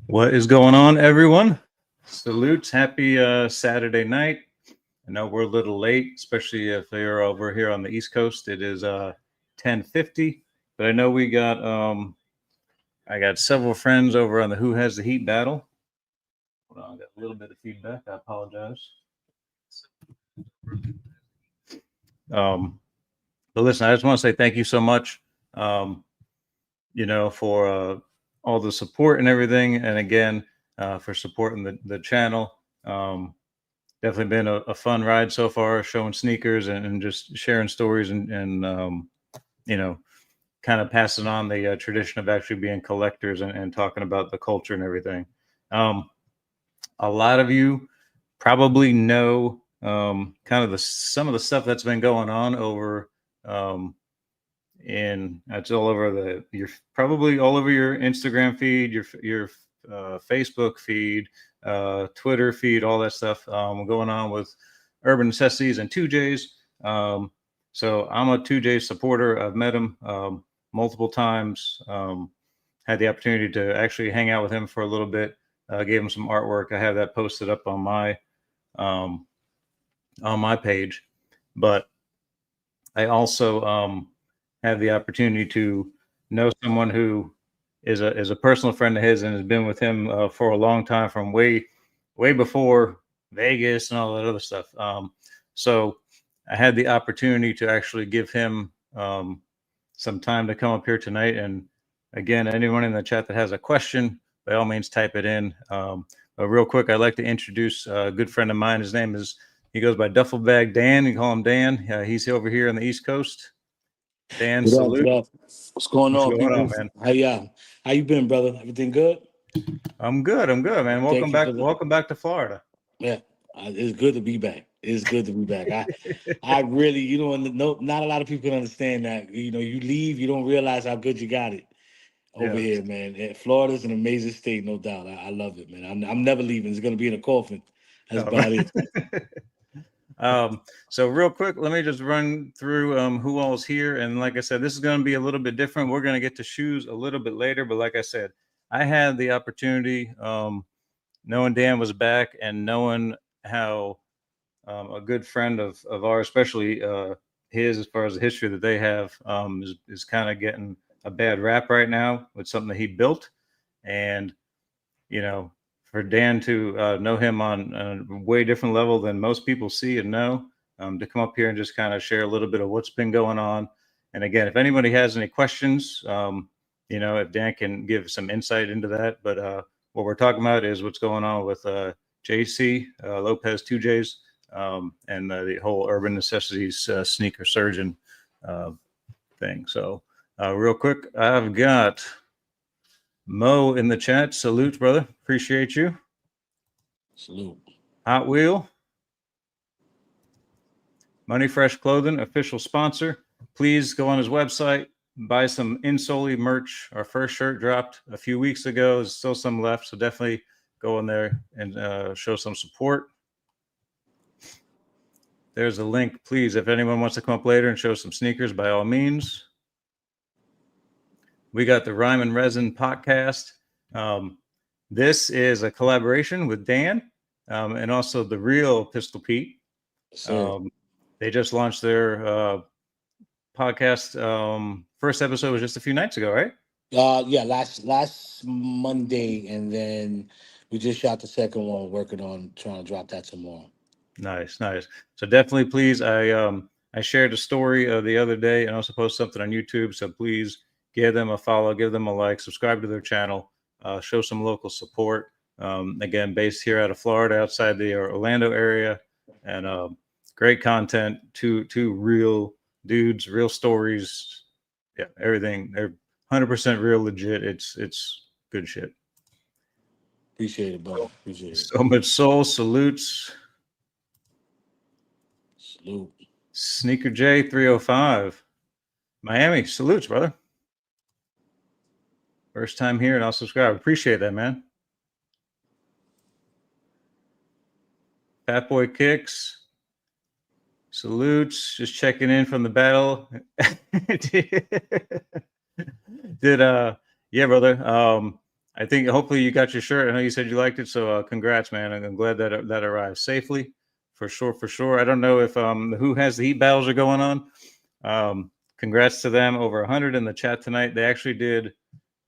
What is going on, everyone? Salutes. Happy Saturday night. I know we're a little late, especially if you're over here on the East Coast. It is 10:50, but I know I got several friends over on the Who Has the Heat battle. Hold on, I got a little bit of feedback. I apologize. Um, but listen, I just want to say thank you so much. Um, for all the support and everything, and again for supporting the channel. Definitely been a fun ride so far, showing sneakers and just sharing stories and you know, kind of passing on the tradition of actually being collectors and talking about the culture and everything. A lot of you probably know kind of some of the stuff that's been going on over and it's all over you're probably all over your Instagram feed, your Facebook feed, Twitter feed, all that stuff going on with Urban Necessities and 2Js. So I'm a 2J supporter. I've met him multiple times. Had the opportunity to actually hang out with him for a little bit. Gave him some artwork. I have that posted up um, on my page, but I also have the opportunity to know someone who is a personal friend of his and has been with him for a long time, from way before Vegas and all that other stuff. So I had the opportunity to actually give him some time to come up here tonight. And again, anyone in the chat that has a question, by all means, type it in. But real quick, I'd like to introduce a good friend of mine. His name is, he goes by Duffel Bag Dan. You call him Dan. He's over here on the East Coast. Dan, salute. What's going on, people? Man? How you been, brother? Everything good? I'm good, man. Welcome back to Florida. Yeah, it's good to be back. It's good to be back. I really, not a lot of people can understand that. You leave, you don't realize how good you got it over here, man. And Florida's an amazing state, no doubt. I love it, man. I'm never leaving. It's gonna be in a coffin. That's about it. So real quick, let me just run through who all's here. And like I said, this is going to be a little bit different. We're going to get to shoes a little bit later. But like I said, I had the opportunity, knowing Dan was back and knowing how a good friend of ours, especially his, as far as the history that they have, is kind of getting a bad rap right now with something that he built. And, for Dan to know him on a way different level than most people see and know, to come up here and just kind of share a little bit of what's been going on. And again, if anybody has any questions, if Dan can give some insight into that. But what we're talking about is what's going on with JC Lopez 2Js and the whole Urban Necessities sneaker surgeon thing. So real quick, I've got Mo in the chat. Salute, brother. Appreciate you. Salute. Hot Wheel. Money Fresh Clothing, official sponsor. Please go on his website, buy some Insoli merch. Our first shirt dropped a few weeks ago. There's still some left, so definitely go in there and show some support. There's a link. Please, if anyone wants to come up later and show some sneakers, by all means. We got the Rhyme and Resin podcast. This is a collaboration with Dan and also the real Pistol Pete. They just launched their podcast. First episode was just a few nights ago, right? Yeah, last Monday, and then we just shot the second one. Working on trying to drop that tomorrow. Nice. So definitely, please. I shared a story the other day, and also post something on YouTube. So please give them a follow, give them a like, subscribe to their channel, show some local support. Again, based here out of Florida, outside the Orlando area, and great content. Two real dudes, real stories. Yeah, everything. They're 100% real, legit. It's good shit. Appreciate it, bro. Appreciate it. So much soul. Salutes. Salute. Sneaker J 305. Miami. Salutes, brother. First time here, and I'll subscribe. Appreciate that, man. Fat Boy Kicks. Salutes. Just checking in from the battle. Yeah, brother. I think hopefully you got your shirt. I know you said you liked it, so congrats, man. And I'm glad that that arrived safely, for sure, for sure. I don't know if who has the heat battles are going on. Congrats to them. Over 100 in the chat tonight. They actually did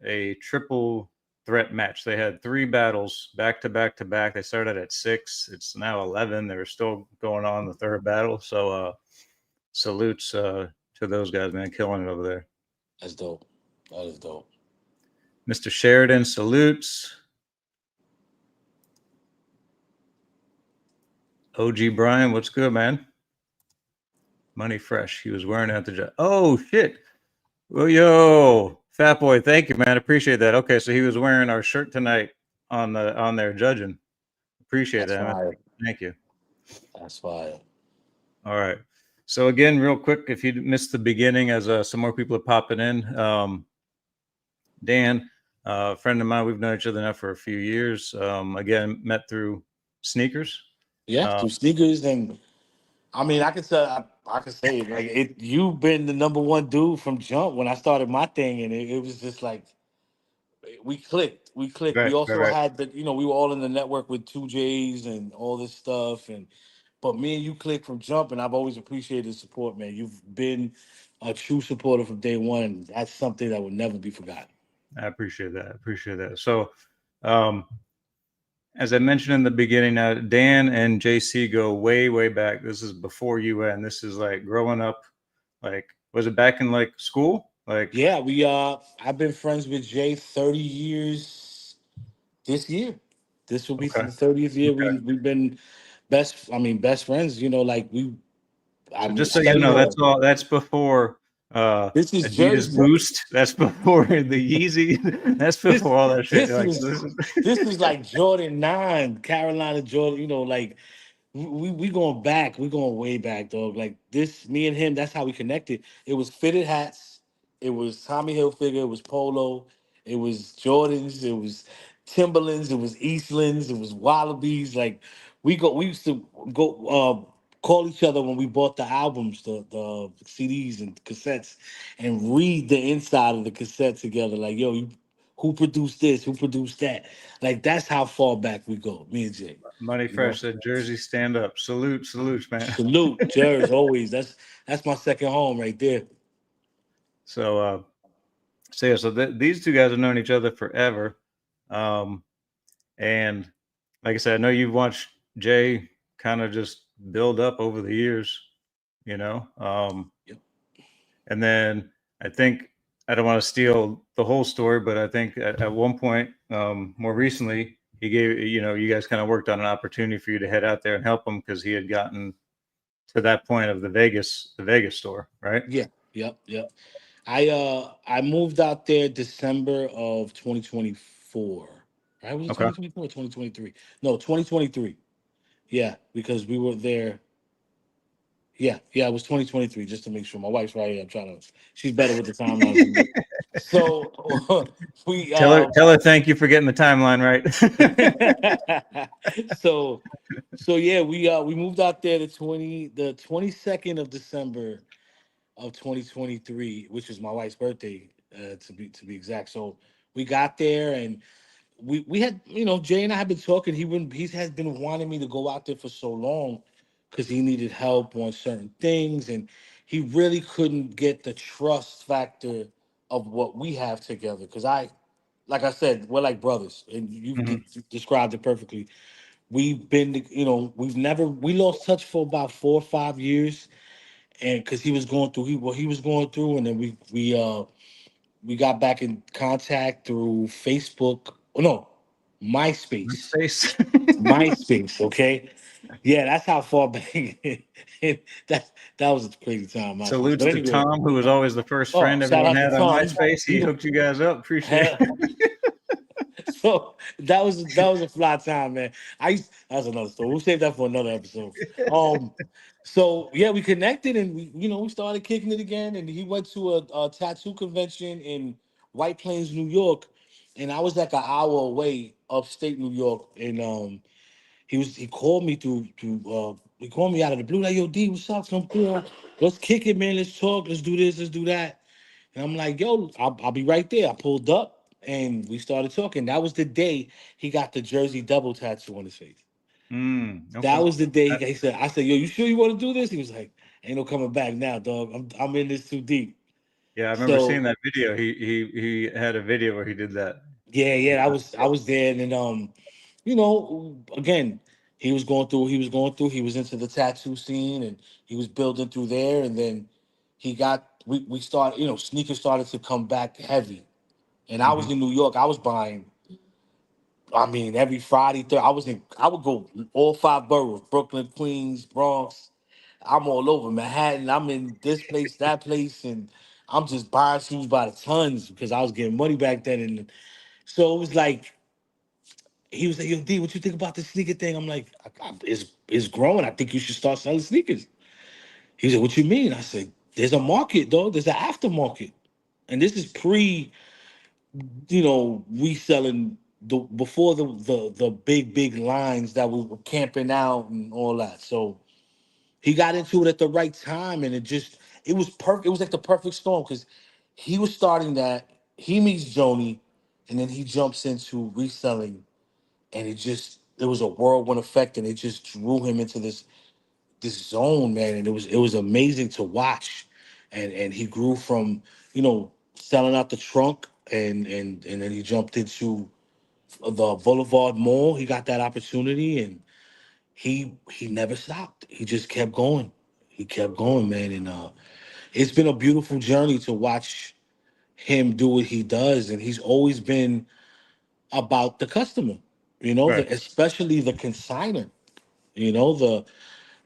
a triple threat match. They had 3 battles back to back to back. They started at 6. It's now 11. They're still going on the 3rd battle. So salutes to those guys, man, killing it over there. That's dope. That is dope. Mr. Sheridan salutes. OG Brian, what's good, man? Money fresh. He was wearing it at the job. Oh shit. Well, yo, Fat Boy, thank you, man. Appreciate that. Okay, so he was wearing our shirt tonight on there judging. Appreciate That's that, man. fire. Thank you. That's fire. All right. So again, real quick, if you missed the beginning, as some more people are popping in, Dan, a friend of mine, we've known each other now for a few years. Again, met through sneakers. Yeah, through sneakers, and I mean, I can say it, like it. You've been the #1 dude from jump when I started my thing, and it was just like we clicked. We clicked. We Right, right, also right. had the, we were all in the network with 2Js and all this stuff, and but me and you clicked from jump, and I've always appreciated the support, man. You've been a true supporter from day one. And that's something that will never be forgotten. I appreciate that. I appreciate that. So, as I mentioned in the beginning, now Dan and JC go way, way back. This is before UN. This is like growing up. Like, was it back in like school? Like, Yeah, I've been friends with Jay 30 years this year. This will be okay, the 30th year. okay. We've been best friends, like So I just so you studied know, her. that's all. That's before This is Adidas Jersey. Boost. That's before the Yeezy. That's This before all that shit. this Like, so is this is like Jordan 9, Carolina Jordan, like we going back. We going way back, dog. Like this, me and him, that's how we connected. It was fitted hats, it was Tommy Hilfiger, it was Polo, it was Jordans, it was Timberlands, it was Eastlands, it was Wallabies. Like we used to go call each other when we bought the albums, the CDs and cassettes, and read the inside of the cassette together. Like, yo, who produced this? Who produced that? Like that's how far back we go, me and Jay. Money You know, Fresh said, "Jersey, stand up, salute, salute, man." salute, Jers, always. That's my second home right there. So, so yeah, so these two guys have known each other forever, um, and like I said, I know you've watched Jay kind of just build up over the years, you know. Yep. And then I think I don't want to steal the whole story, but I think at one point, more recently, he gave you guys kind of worked on an opportunity for you to head out there and help him because he had gotten to that point of the Vegas store, right? Yeah. Yep. Yep. I moved out there December of 2024. Right? Was it Okay. 2024 or 2023? No, 2023. Yeah, because we were there. Yeah, it was 2023, just to make sure. My wife's right here. I'm trying to, she's better with the timelines than me. So we Tell her thank you for getting the timeline right. so yeah, we moved out there the 22nd of December of 2023, which is my wife's birthday, to be exact. So we got there, and we had, Jay and I have been talking. He has been wanting me to go out there for so long because he needed help on certain things, and he really couldn't get the trust factor of what we have together. Because like I said, we're like brothers, and you've Mhm. described it perfectly. We've been, we lost touch for about 4 or 5 years, and because he was going through what he was going through, and then we got back in contact through Facebook. Oh no, MySpace. Space. MySpace. Okay, yeah, that's how far back. that that was a crazy time, MySpace. Salutes But to anyway, Tom, who was always the first oh, friend shout everyone out to had on Tom. MySpace. He He, hooked you guys up. Appreciate he, it. so that was a fly time, man. That's another story. We'll save that for another episode. Um, so yeah, we connected, and we started kicking it again. And he went to a tattoo convention in White Plains, New York, and I was like an hour away, upstate New York. And he called me he called me out of the blue, like, yo, D, what's up? Some cool. Let's kick it, man. Let's talk. Let's do this. Let's do that. And I'm like, yo, I'll be right there. I pulled up, and we started talking. That was the day he got the Jersey double tattoo on his face. That Okay. was the day I- he said, I said, yo, you sure you want to do this? He was like, ain't no coming back now, dog. I'm in this too deep. yeah, I remember seeing So that video. He had a video where he did that. yeah, I was there, and then again, he was into the tattoo scene, and he was building through there, and then we started, sneakers started to come back heavy. And I was Hmm. in New York. I was buying, I mean, every Friday, I would go all five boroughs: Brooklyn, Queens, Bronx. I'm all over Manhattan. I'm in this place, that place, and I'm just buying shoes by the tons because I was getting money back then. And so it was like, he was like, "Yo, D, what you think about this sneaker thing?" I'm like, it's growing. I think you should start selling sneakers." He said, "What you mean?" I said, "There's a market, though. There's an aftermarket, and this is pre, reselling before the big lines that we were camping out and all that." So he got into it at the right time, and it was perfect. It was like the perfect storm because he was starting that. He meets Joni, and then he jumps into reselling, and it was a whirlwind effect, and it just drew him into this zone, man. And it was amazing to watch, and he grew from selling out the trunk, and then he jumped into the Boulevard Mall. He got that opportunity, and he never stopped. He just kept going. He kept going, man. And it's been a beautiful journey to watch him do what he does, and he's always been about the customer, Right. especially the consigner. You know, the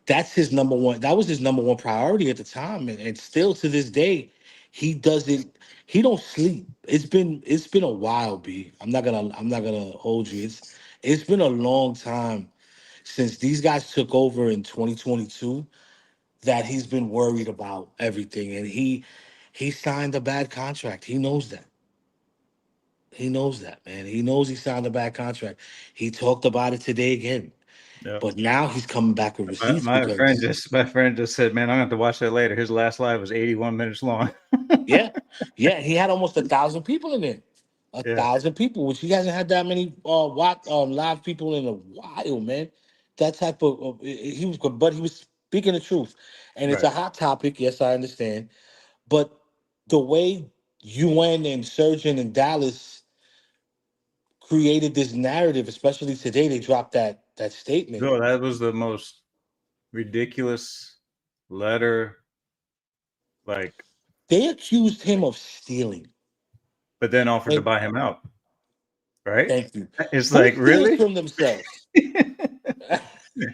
that's his number one. That was his number one priority at the time, and still to this day, he doesn't. He don't sleep. It's been a while, B. I'm not gonna hold you. It's been a long time since these guys took over in 2022 that he's been worried about everything, and he signed a bad contract. He knows that. He knows that, man. He knows he signed a bad contract. He talked about it today again. Yeah. But now he's coming back with receipts because My friend just said, "Man, I'm gonna have to watch that later." His last live was 81 minutes long. yeah, yeah, he had almost 1,000 people in there. A Yeah. thousand people, which he hasn't had that many live people in a while, man. That type he was good, but he was speaking the truth, and it's Right. a hot topic. Yes, I understand, but the way UN and Surgeon and Dallas created this narrative, especially today, they dropped that statement. No, that was the most ridiculous letter. Like, They accused him of stealing. but then offered to And buy him out. Right? thank you. It's Who like, steals really? from themselves?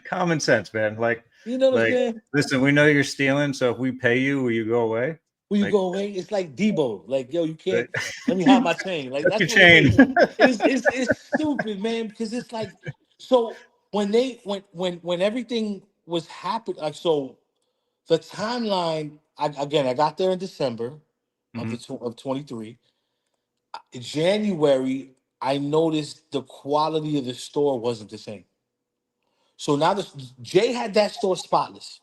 Common sense, man. You know what I'm Like, saying? listen, we know you're stealing, so if we pay you, will you go away? When you Like, go away, it's like Debo. Like, yo, you right? can't. Let me have my chain. Like Tuck your that's what it chain. is. It's stupid, man. Because it's like, so when everything was happening, like so the timeline. I got there in December of Hmm. 23. January, I noticed the quality of the store wasn't the same. So now Jay had that store spotless.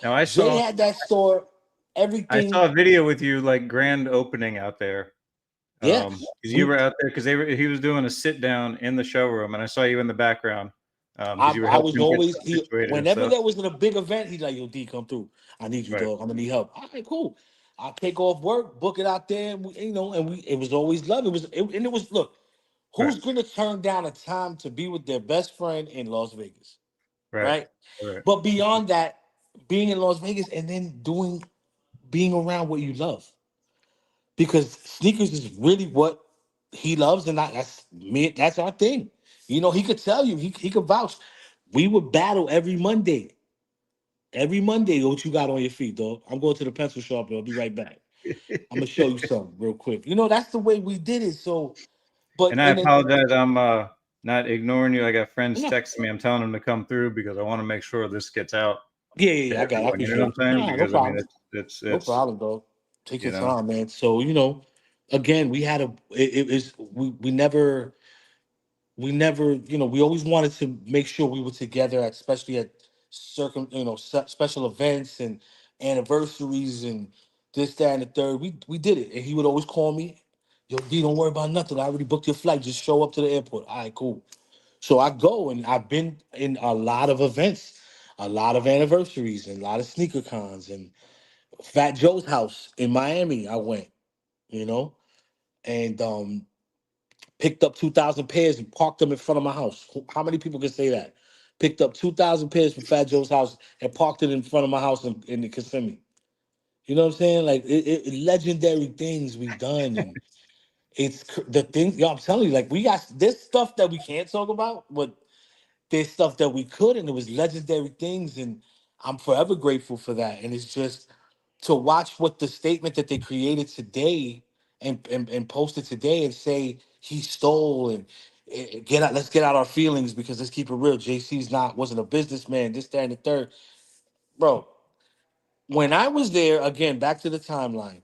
Now I Jay saw had that store, I saw everything. a video with you like grand opening out there. Yeah, Because you we. were out there because he was doing a sit down in the showroom, and I saw you in the background because you were I helping was him get always stuff he. situated and Whenever stuff. there was a big event, he's like, "Yo, D, come through. I need you, Right. dog. I'm gonna need help." All right, cool. I'll take off work, book it out there. And we. It was always love. And it was look. Right. Who's gonna turn down a time to be with their best friend in Las Vegas, Right. right? Right. But beyond that, being in Las Vegas and then being around what you love, because sneakers is really what he loves, and that's me. That's our thing. He could tell you. He could vouch. We would battle every Monday. Every Monday, what you got on your feet, dog? I'm going to the pencil shop, and I'll be right back. I'm gonna show you something real quick. That's the way we did it. So, but And I and then apologize. I'm not ignoring you. I got friends no, texting me. I'm telling them to come through because I want to make sure this gets out yeah, to I got. I everyone. You know what appreciate I'm it. saying? Nah, no Because I mean, problem. No it's problem, dog. Take you your know, time, man. So again, we had a. It is we never we always wanted to make sure we were together, especially at special events and anniversaries and this, that, and the third. We did it, and he would always call me. Yo, D, don't worry about nothing. I already booked your flight. Just show up to the airport. All right, cool. So I go, and I've been in a lot of events, a lot of anniversaries, and a lot of sneaker cons, and Fat Joe's house in Miami. I went, you know, and picked up 2,000 pairs and parked them in front of my house. How many people can say that? Picked up 2,000 pairs from Fat Joe's house and parked it in front of my house in the Kissimmee. You know what I'm saying? Like legendary things we've done, and the things. Yo, I'm telling you, like we got this stuff that we can't talk about, but there's stuff that we could, and it was legendary things, and I'm forever grateful for that. And it's just to watch what the statement that they created today and posted today and say he stole and get out. Let's get out our feelings because let's keep it real. JC's not wasn't a businessman. This, that, and the third, bro. When I was there, again, back to the timeline,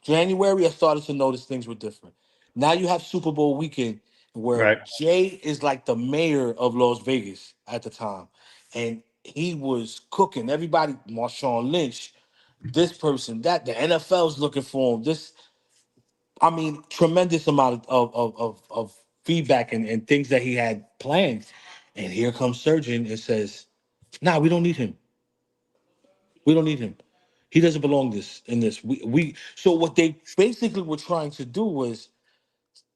January, I started to notice things were different. Now you have Super Bowl weekend where Right. Jay is like the mayor of Las Vegas at the time. And he was cooking everybody, Marshawn Lynch, this person, that, the NFL's looking for him. I mean, tremendous amount of feedback and things that he had planned. And here comes Surgeon and says, nah, we don't need him. We don't need him. He doesn't belong this in this. We so what they basically were trying to do was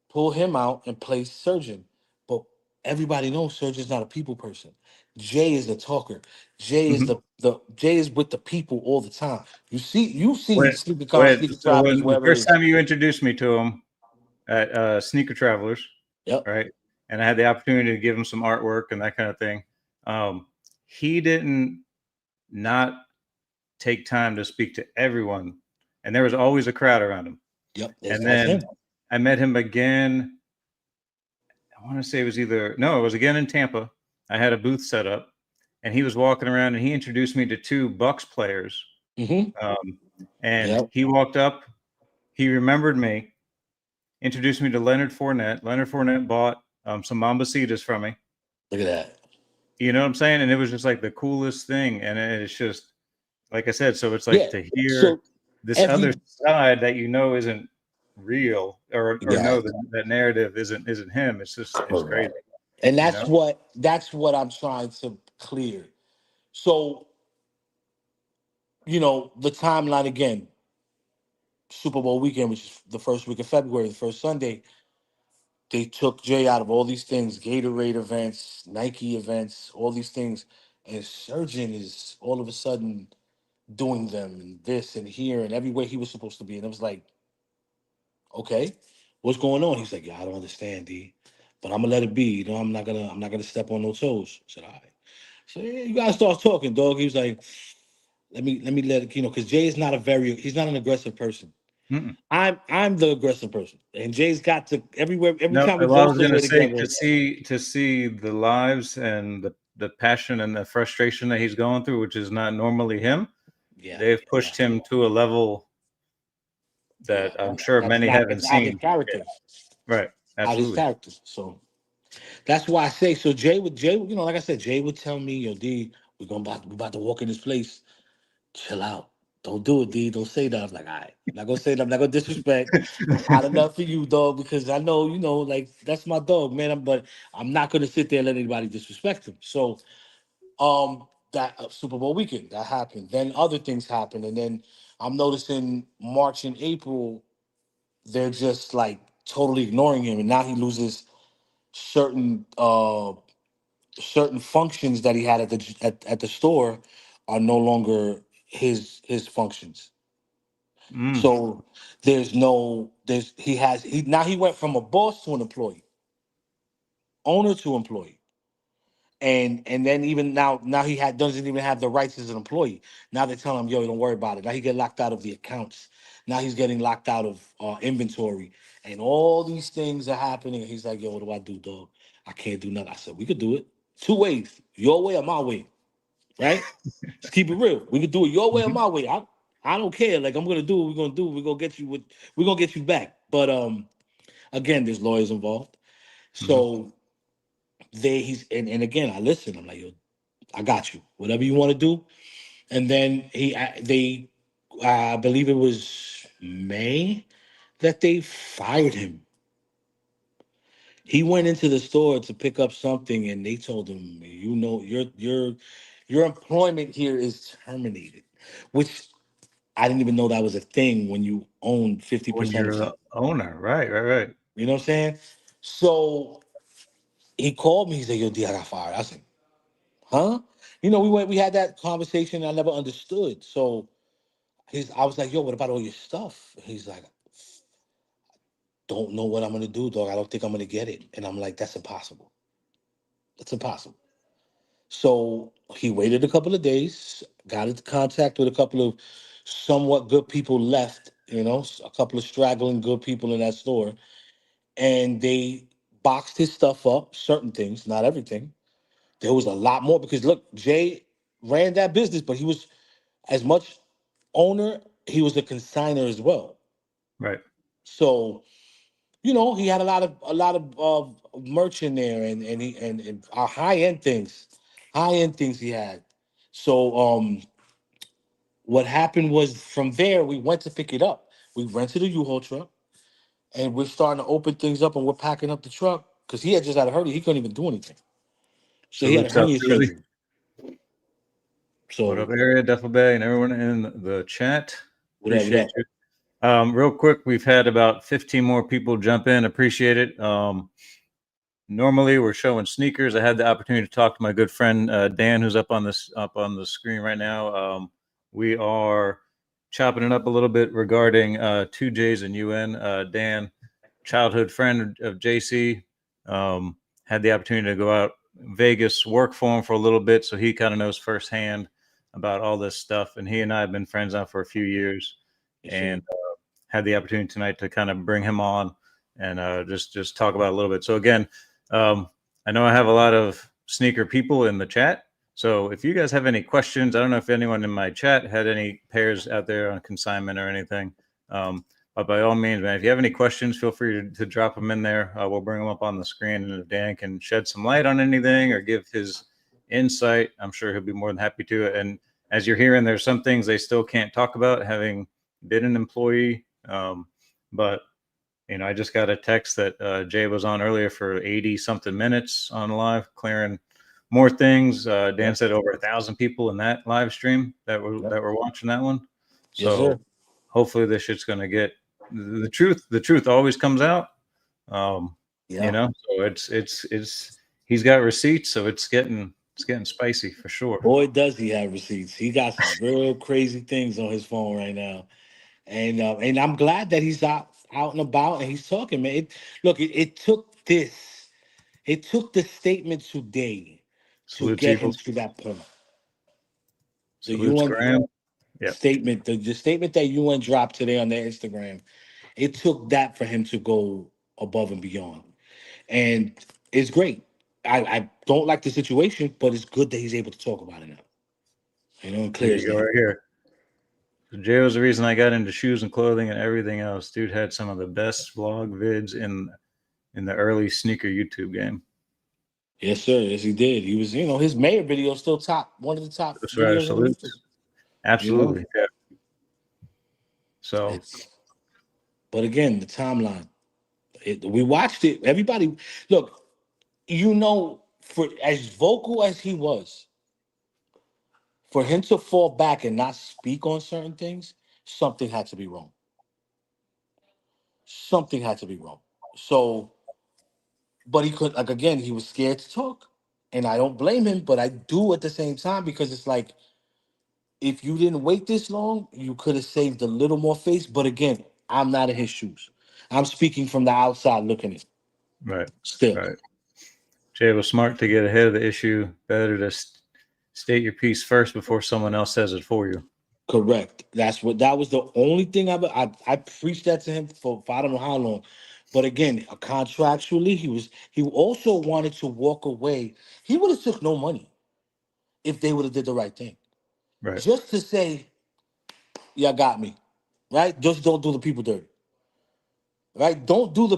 pull him out and place Surgeon. But everybody knows Surgeon's not a people person. Jay is the talker. Jay is Mhm. the Jay is with the people all the time. You've seen When, Sleeping Cons, Sleeping so Travelers, when the wherever it first is. time you introduced me to him at Sneaker Travelers, Yep. right, and I had the opportunity to give him some artwork and that kind of thing, um, he didn't not take time to speak to everyone, and there was always a crowd around him. Yep. And That's him. then I met him again. I want to say it was it was again in Tampa. I had a booth set up, and he was walking around, and he introduced me to two Bucks players. Mm-hmm. Um, and Yep. he walked up, he remembered me, introduced me to Leonard Fournette. Leonard Fournette bought some Mambacitas from me. Look at that. You know what I'm saying? And it was just like the coolest thing. And it's just like I said. So it's like Yeah. to hear So this other every side that isn't real, or yeah. know that that narrative isn't him. It's crazy. Correct. And You know? that's what I'm trying to clear. So, the timeline again, Super Bowl weekend, which is the first week of February, the first Sunday, they took Jay out of all these things, Gatorade events, Nike events, all these things. And Surgeon is all of a sudden doing them and this and here and everywhere he was supposed to be. And it was like, okay, what's going on? He's like, yeah, I don't understand, D. But I'm gonna let it be. I'm not gonna step on no toes. I said, all right. So yeah, you guys start talking, dog. He was like, let me let it, because Jay is not he's not an aggressive person. Mm-mm. I'm the aggressive person. And Jay's got to everywhere, every No, time we well, I go was gonna somewhere say together. to see the lives and the passion and the frustration that he's going through, which is not normally him. Yeah, They've yeah, pushed him to a level yeah. that I'm sure That's many not haven't it's out his seen. character. Right. Out his Absolutely. character. So that's why I say so Jay, like I said, Jay would tell me, yo, D, we about to walk in this place. Chill out. Don't do it, D. Don't say that. I'm like, all right. I'm not gonna say that. I'm not gonna disrespect. I'm hot enough for you, dog, because I know, like that's my dog, man. But I'm not gonna sit there and let anybody disrespect him. So, that Super Bowl weekend that happened. Then other things happened, and then I'm noticing March and April, they're just like totally ignoring him, and now he loses certain certain functions that he had at the store are no longer his functions. Mm. So there's he now he went from a boss to an employee, owner to employee. And then even now he doesn't even have the rights as an employee. Now they're telling him, yo, don't worry about it. Now he get locked out of the accounts. Now he's getting locked out of inventory. And all these things are happening. He's like, yo, what do I do, dog? I can't do nothing. I said, we could do it. Two ways. Your way or my way. Right? Let's keep it real. We could do it your way or Mhm. my way. I don't care. Like I'm gonna do what we're gonna do. We're gonna get you back. But again, there's lawyers involved. Mhm. So and again, I listen. I'm like, yo, I got you. Whatever you want to do. And then I believe it was May, that they fired him. He went into the store to pick up something, and they told him, "You know, your employment here is terminated," which I didn't even know that was a thing when you own fifty When percent of you're the something. owner, right. You know what I'm saying? So he called me. He said, "Yo, D, I got fired." I said, "Huh?" We had that conversation. I never understood. So I was like, "Yo, what about all your stuff?" He's like, "Don't know what I'm gonna do, dog. I don't think I'm gonna get it." And I'm like, "That's impossible. That's impossible." So he waited a couple of days, got into contact with a couple of somewhat good people left, a couple of straggling good people in that store, and they boxed his stuff up, certain things, not everything. There was a lot more because look, Jay ran that business, but he was as much owner, he was a consigner as well. Right. So, he had a lot of merch in there and high end things he had. So what happened was from there we went to pick it up. We rented a U-Haul truck and we're starting to open things up and we're packing up the truck because he had just had a hernia. He couldn't even do anything. So he had a Salute out, hernia Susie. surgery. What up, So area, Duffel Bay, and everyone in the chat? what up, what Appreciate up? you. Real quick, we've had about 15 more people jump in. Appreciate it. Normally, we're showing sneakers. I had the opportunity to talk to my good friend Dan, who's up on the screen right now. We are chopping it up a little bit regarding 2Js and UN. Dan, childhood friend of JC, had the opportunity to go out Vegas, work for him for a little bit, so he kind of knows firsthand about all this stuff. And he and I have been friends now for a few years, Yes, sir. and had the opportunity tonight to kind of bring him on and just talk about it a little bit. So again, I know I have a lot of sneaker people in the chat. So if you guys have any questions, I don't know if anyone in my chat had any pairs out there on consignment or anything. But by all means, man, if you have any questions, feel free to drop them in there. We'll bring them up on the screen. And if Dan can shed some light on anything or give his insight, I'm sure he'll be more than happy to. And as you're hearing, there's some things they still can't talk about, having been an employee. But I just got a text that Jay was on earlier for 80 something minutes on live, clearing more things. Dan Yep. said over 1,000 people in that live stream Yep. that were watching that one. Yes, So sir. hopefully this shit's going to get the truth. The truth always comes out. Yeah. So it's he's got receipts, so it's getting spicy for sure. Boy, does he have receipts. He got some real crazy things on his phone right now. And I'm glad that he's out and about and he's talking, man. It took this. It took the statement today to Salutes get him Eagles. to that point. The Salutes UN Graham. Yep. statement, the statement that UN dropped today on their Instagram, it took that for him to go above and beyond. And it's great. I don't like the situation, but it's good that he's able to talk about it now. And Here clear his you go name. right here. Jay was the reason I got into shoes and clothing and everything else. Dude had some of the best vlog vids in the early sneaker YouTube game. Yes, sir. Yes, he did. He was, his mayor video is still one of the top That's right. videos on YouTube. Salutes. You know, Absolutely. Yeah. So it's but again, the timeline. We watched it. Everybody, look. For as vocal as he was, for him to fall back and not speak on certain things, something had to be wrong. Something had to be wrong. So, but he could, like, again, he was scared to talk, and I don't blame him, but I do at the same time because it's like if you didn't wait this long, you could have saved a little more face. But again, I'm not in his shoes. I'm speaking from the outside looking in. right. Still, Right. Jay was smart to get ahead of the issue. Better to state your piece first before someone else says it for you. correct. That was the only thing I preached that to him for I don't know how long. But again, contractually, he also wanted to walk away. He would have took no money if they would have did the right thing. Right. Just to say, "Yeah, got me," right? Just don't do the people dirty. Right? Don't do the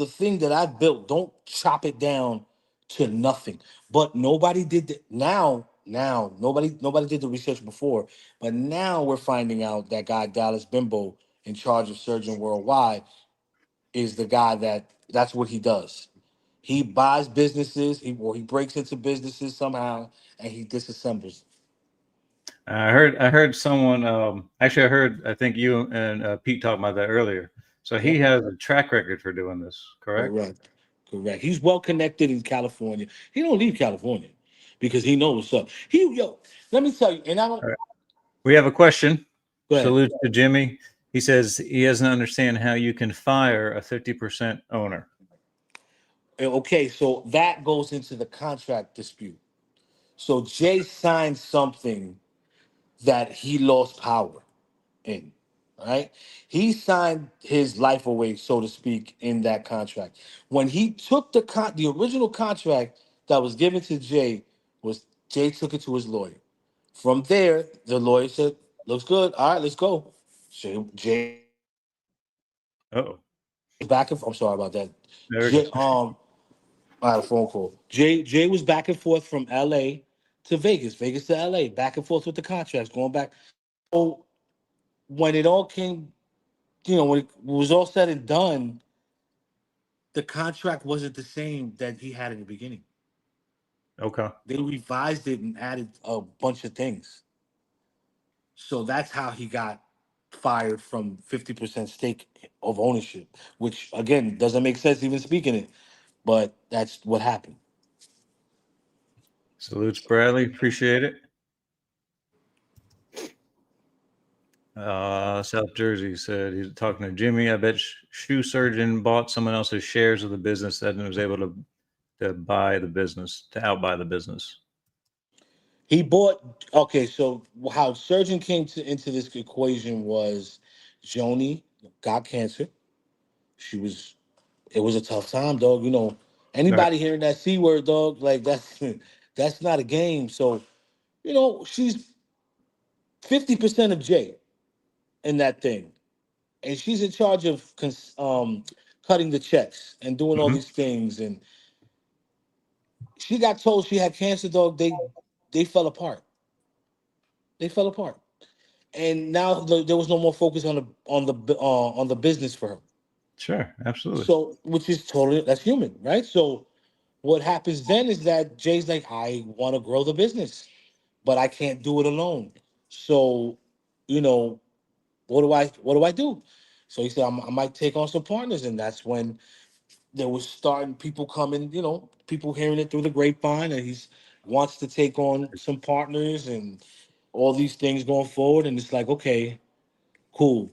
thing that I built. Don't chop it down to nothing. But nobody did that now. Nobody did the research before. But now we're finding out that guy Dallas Bimbo in charge of Surgeon Worldwide, is the guy that's what he does. He buys businesses, he breaks into businesses somehow, and he disassembles. I heard someone. Actually, I heard. I think you and Pete talked about that earlier. So he Yep, has a track record for doing this, correct? correct, correct. He's well connected in California. He don't leave California because he knows what's up. Let me tell you, and I don't. All right. We have a question. Go ahead. Salute to Jimmy. He says he doesn't understand how you can fire a 50% owner. Okay, so that goes into the contract dispute. So Jay signed something that he lost power in, right? He signed his life away, so to speak, in that contract. When he took the original contract that was given to Jay, was Jay took it to his lawyer. From there, the lawyer said, "Looks good. All right, let's go." Jay Oh, was back and I'm sorry about that. there we go. Jay, I had a phone call. Jay was back and forth from L.A. to Vegas, Vegas to L.A. Back and forth with the contracts, going back. So when it all came, when it was all said and done, the contract wasn't the same that he had in the beginning. Okay. They revised it and added a bunch of things. So that's how he got fired from 50% stake of ownership, which again doesn't make sense even speaking it, but that's what happened. Salutes Bradley. Appreciate it. South Jersey said he's talking to Jimmy. I bet Shoe Surgeon bought someone else's shares of the business and was able to buy the business, to outbuy the business. He bought okay. So how Surgeon came into this equation was Joni got cancer. She was It was a tough time, dog. Right. Anybody hearing that C word, dog, like that's that's not a game. So, she's 50% of Jay in that thing. And she's in charge of cutting the checks and doing all Hmm. these things. And she got told she had cancer, dog. They fell apart. They fell apart. And now there was no more focus on the business for her. Sure. Absolutely. So, which is totally that's human, right? So, what happens then is that Jay's like, I want to grow the business, but I can't do it alone. So, you know, what do I do? So he said, I might take on some partners, and that's when there was starting people coming, people hearing it through the grapevine, and he's wants to take on some partners and all these things going forward. And it's like, okay, cool.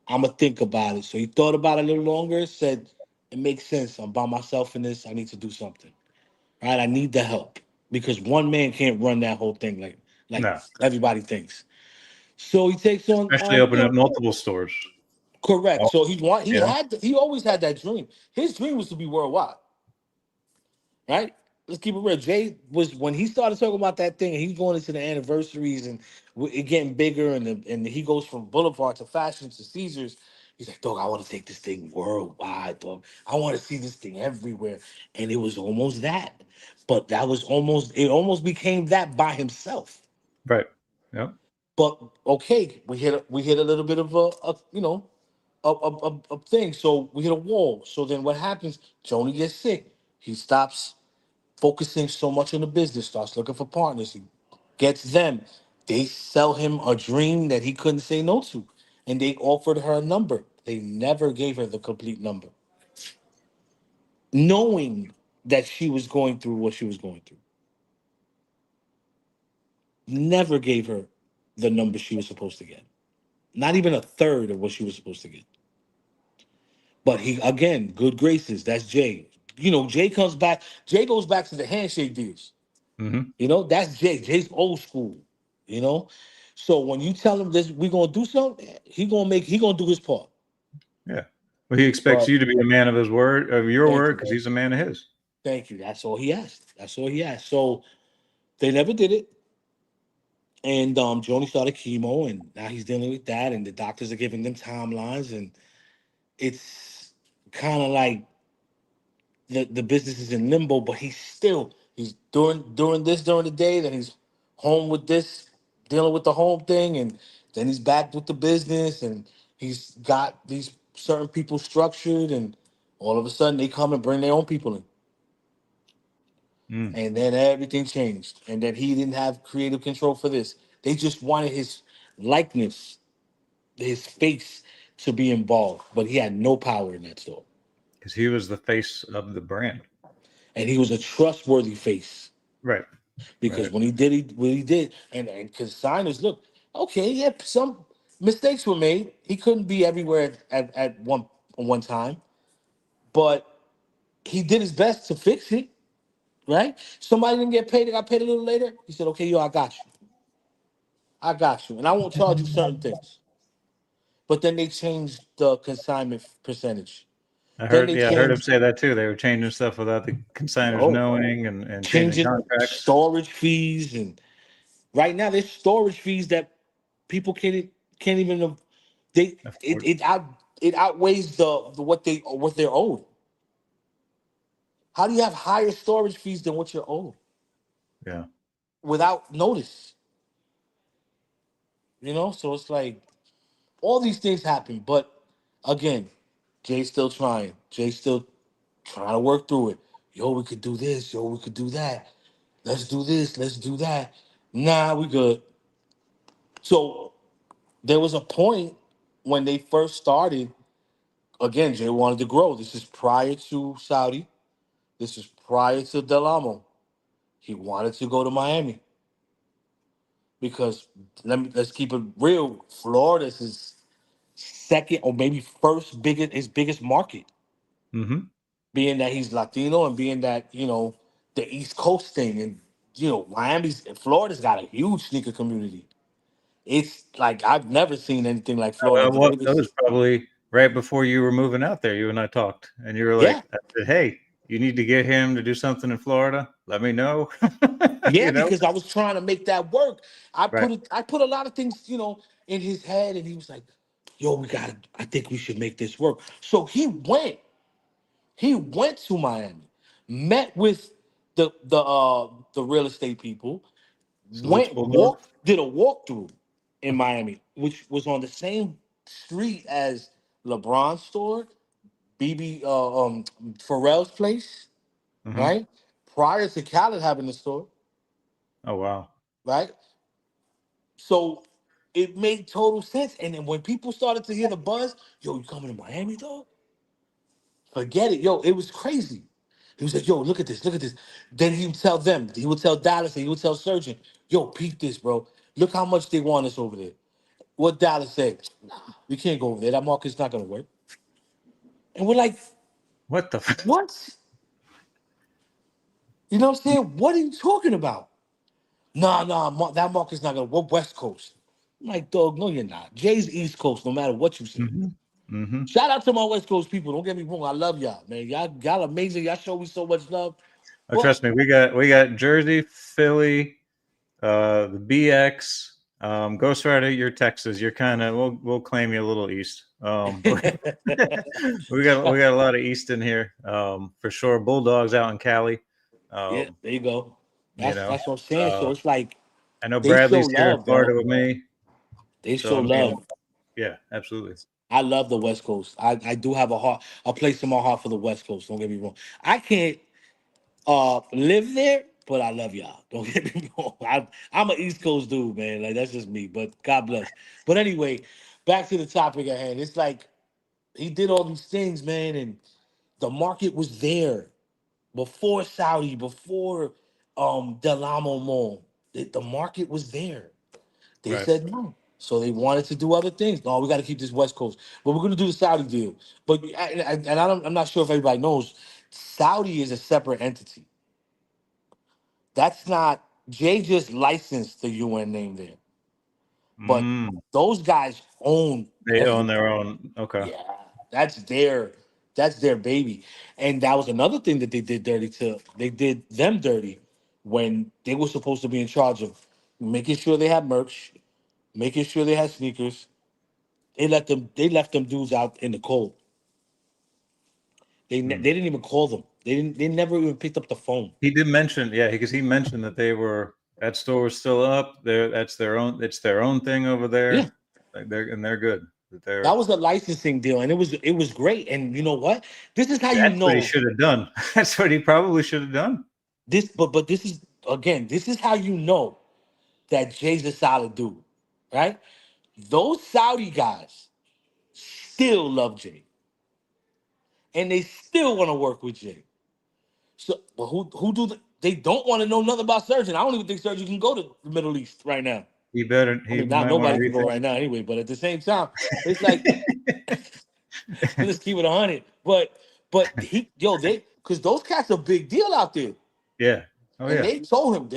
I'm gonna think about it. So he thought about it a little longer, said, it makes sense. I'm by myself in this. I need to do something. Right? I need the help because one man can't run that whole thing like No. everybody thinks. So he takes on Especially opening up multiple stores. correct. Oh, So yeah. he always had that dream. His dream was to be worldwide. Right? Let's keep it real. Jay was when he started talking about that thing, and he's going into the anniversaries and it getting bigger, and he goes from Boulevard to Fashion to Caesars. He's like, dog, I want to take this thing worldwide, dog. I want to see this thing everywhere. And it was almost that. But it almost became that by himself. Right. Yep. But okay, we hit a little bit of a thing. So we hit a wall. So then what happens? Joni gets sick. He stops focusing so much on the business, starts looking for partners. He gets them. They sell him a dream that he couldn't say no to. And they offered her a number. They never gave her the complete number, knowing that she was going through what she was going through. Never gave her the number she was supposed to get. Not even a third of what she was supposed to get. But he, again, good graces. That's Jay. Jay comes back. Jay goes back to the handshake deals. Hmm. That's Jay. Jay's old school. You know, so when you tell him this, we're gonna do something, he gonna do his part. Yeah. Well, he expects But you to be a man of his word, of your thank word, you, because he's a man of his. thank you. That's all he asked. That's all he asked. So they never did it, and Joni started chemo, and now he's dealing with that, and the doctors are giving them timelines, and it's kind of like the business is in limbo, but he's doing this during the day, then he's home with this, dealing with the home thing, and then he's back with the business, and He's got these certain people structured, and all of a sudden they come and bring their own people in. Mm. And then everything changed. And then he didn't have creative control for this. They just wanted his likeness, his face to be involved, but he had no power in that store. Because he was the face of the brand. And he was a trustworthy face. Right. Because Right. when he did, and because signers look, okay, yeah, some mistakes were made. He couldn't be everywhere at one time, but he did his best to fix it. Right? Somebody didn't get paid. They got paid a little later. He said, "Okay, yo, I got you, and I won't charge you certain things." But then they changed the consignment percentage. Then they I heard him changed, say that too. They were changing stuff without the consigners oh, knowing and changing changing contracts. storage fees, and right now there's storage fees that people can't even they Afford. it outweighs the what they're owed. How do you have higher storage fees than what you're owed Yeah. without notice? You know, so it's like all these things happen, but again, Jay's still trying. Jay's still trying to work through it. Yo, we could do this. Yo, we could do that. Let's do this. Let's do that. Nah, we good. So there was a point when they first started. Again, Jay wanted to grow. This is prior to Saudi. This is prior to Del Amo. He wanted to go to Miami because let's keep it real. Florida is his second or maybe first biggest market, Mm-hmm. being that he's Latino and being that the East Coast thing, and Florida's got a huge sneaker community. It's like I've never seen anything like Florida. The What that biggest, was probably right before you were moving out there. You and I talked, and you were yeah, like, I said, "Hey, you need to get him to do something in Florida. Let me know." yeah, You know, because I was trying to make that work. right? I put a lot of things, in his head, and he was like, "Yo, I think we should make this work." So he went. He went to Miami, met with the real estate people, Salutes Bulldog. did a walkthrough in Miami, which was on the same street as LeBron's store, BB Pharrell's place, Mm-hmm. right? Prior to Khaled having the store, Oh wow. right? So it made total sense. And then when people started to hear the buzz, yo, you coming to Miami, dog? Forget it, yo. It was crazy. He was like, yo, look at this, look at this. Then he would tell them, he would tell Dallas, and he would tell Surgeon, yo, peep this, bro. Look how much they want us over there. What Dallas said, nah, we can't go over there. That market's not gonna work. And we're like, What the? what? You know what I'm saying? What are you talking about? Nah, that market's not gonna work. West Coast. I'm like, dog, no, you're not. Jay's East Coast, no matter what you say. Mm-hmm. Mm-hmm. Shout out to my West Coast people. Don't get me wrong. I love y'all, man. Y'all amazing. Y'all show me so much love. Oh, But trust me, we got Jersey, Philly, the BX, Ghost Rider. You're Texas. You're kind of we'll claim you a little east. We got a lot of east in here, for sure. Bulldogs out in Cali. yeah, Um, there you go. you That's know, what I'm saying. So uh, it's like I know they show Bradley's here in love, Florida bro. with me. They So show I mean, love. yeah, absolutely. I love the West Coast. I do have a place in my heart for the West Coast. Don't get me wrong. I can't live there, but I love y'all. Don't get me wrong. I'm an East Coast dude, man. Like that's just me. But God bless. But anyway, back to the topic at hand. It's like he did all these things, man, and the market was there before Saudi, before Del Amo Mall. The market was there. They Right. said no. So they wanted to do other things. No, we got to keep this West Coast. But we're going to do the Saudi deal. But I'm not sure if everybody knows, Saudi is a separate entity. That's not, Jay just licensed the UN name there. But Mm, those guys own they own their everything. own. Okay. Yeah, that's their baby. And that was another thing that they did dirty to. They did them dirty when they were supposed to be in charge of making sure they had merch, making sure they had sneakers. They left them dudes out in the cold. Hmm. They didn't even call them. They never even picked up the phone. He did mention, yeah, because he mentioned that that store was still up. There, that's their own. It's their own thing over Yeah. there. Like they're good. that they're. That was a licensing deal, and it was great. And you know what? This is how you That's what he know should have done. That's what he probably should have done. this. But this is again, this is how you know that Jay's a solid dude, right? Those Saudi guys still love Jay, and they still want to work with Jay. So, but they don't want to know nothing about Surgeon? I don't even think Surgeon can go to the Middle East right now. He better. I He mean, not might want to nobody can go rethink. right now anyway. But at the same time, it's like let's keep it 100. But they because those cats are big deal out there, Yeah. Oh and yeah. they told him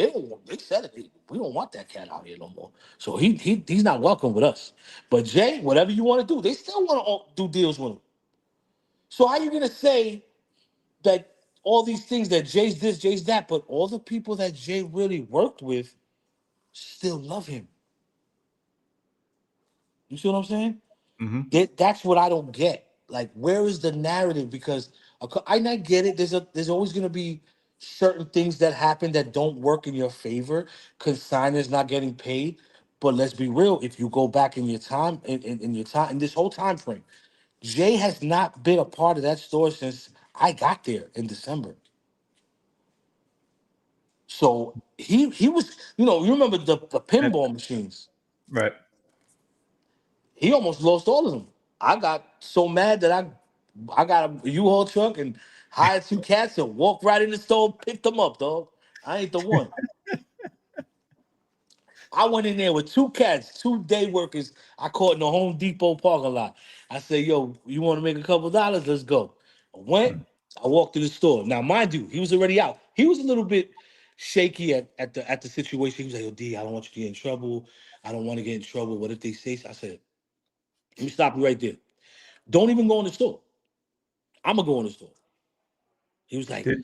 they said it. We don't want that cat out here no more. So he's not welcome with us. But Jay, whatever you want to do, they still want to do deals with him. So how you gonna say that all these things that Jay's this, Jay's that, but all the people that Jay really worked with still love him? You see what I'm saying? Hmm. That's what I don't get. Like, where is the narrative? Because I not get it. There's always gonna be certain things that happen that don't work in your favor. Consigners not getting paid. But let's be real. If you go back in your time, in your time, in this whole time frame, Jay has not been a part of that store since I got there in December. So he was, you remember the pinball machines. Right. He almost lost all of them. I got so mad that I got a U-Haul truck and hired two cats and walked right in the store, picked them up, dog. I ain't the one. I went in there with two cats, 2 day workers. I caught in the Home Depot parking lot. I said, yo, you want to make a couple dollars? Let's go. I went, I walked to the store. Now, mind you, he was already out. He was a little bit shaky at the situation. He was like, yo, D, I don't want you to get in trouble. I don't want to get in trouble. What if they say so? I said, let me stop you right there. Don't even go in the store. I'm gonna go in the store. He was like, Did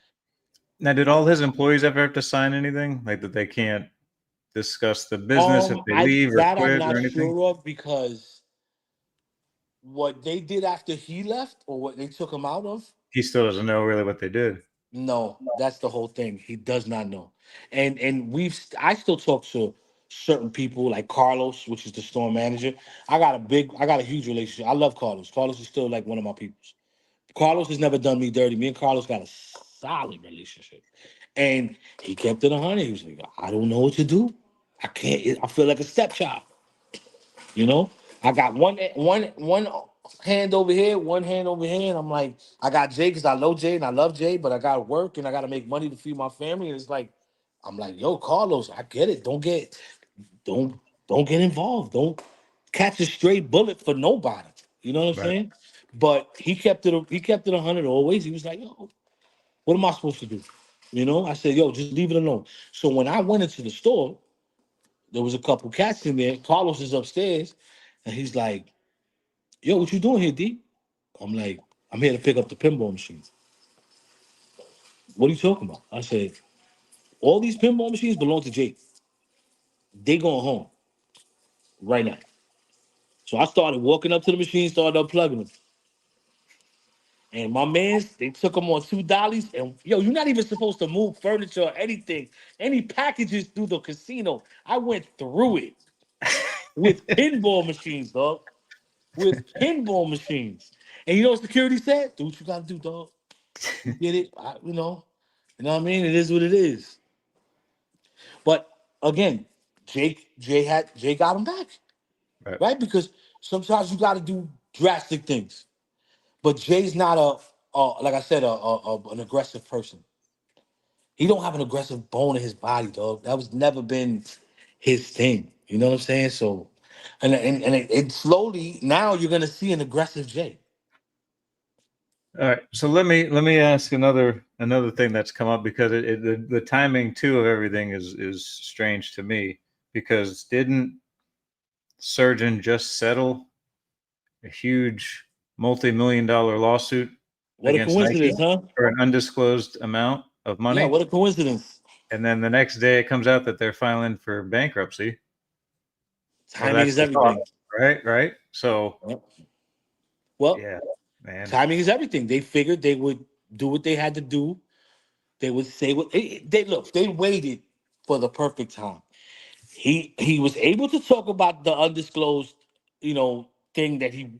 Now, did all his employees ever have to sign anything like that? They can't discuss the business if they I leave or that I'm quit or not anything. sure of because what they did after he left or what they took him out of, He still doesn't know really what they did. no, that's the whole thing. He does not know. And I still talk to certain people like Carlos, which is the store manager. I got a huge relationship. I love Carlos. Carlos is still like one of my peoples. Carlos has never done me dirty. Me and Carlos got a solid relationship. And he kept it 100. He was like, I don't know what to do. I can't, I feel like a stepchild. You know, I got one hand over here, one hand over here, and I'm like, I got Jay because I know Jay and I love Jay, but I got to work and I got to make money to feed my family. And it's like, I'm like, yo, Carlos, I get it. Don't don't get involved. Don't catch a straight bullet for nobody. You know what I'm Right. saying? But he kept it 100 always. He was like, yo, what am I supposed to do? I said, yo, just leave it alone. So when I went into the store, there was a couple cats in there. Carlos is upstairs, and he's like, yo, what you doing here, D? I'm like, I'm here to pick up the pinball machines. What are you talking about? I said, all these pinball machines belong to Jake. They going home right now. So I started walking up to the machine, started unplugging them. And my mans, they took them on 2 dollies. And yo, you're not even supposed to move furniture or anything, any packages through the casino. I went through it with pinball machines, dog. With pinball machines. And you know what security said? Do what you gotta do, dog. You get it? You know what I mean? It is what it is. But again, Jay got him back, Right. right? Because sometimes you gotta do drastic things. But Jay's not like I said, an aggressive person. He don't have an aggressive bone in his body, dog. That was never been his thing. You know what I'm saying? So, and it slowly now you're gonna see an aggressive Jay. All right. So let me ask another thing that's come up because the timing too of everything is strange to me because didn't Surgeon just settle a huge multi-million-dollar lawsuit What a against coincidence, Nike huh? for an undisclosed amount of Yeah, money? what a coincidence. And then the next day it comes out that they're filing for bankruptcy. Well, Timing that's is the talk, everything. right? Right. So, Yep. Well, yeah, man. timing is everything. They figured they would do what they had to do. They would say what they look. They waited for the perfect time. He was able to talk about the undisclosed, you know, thing that he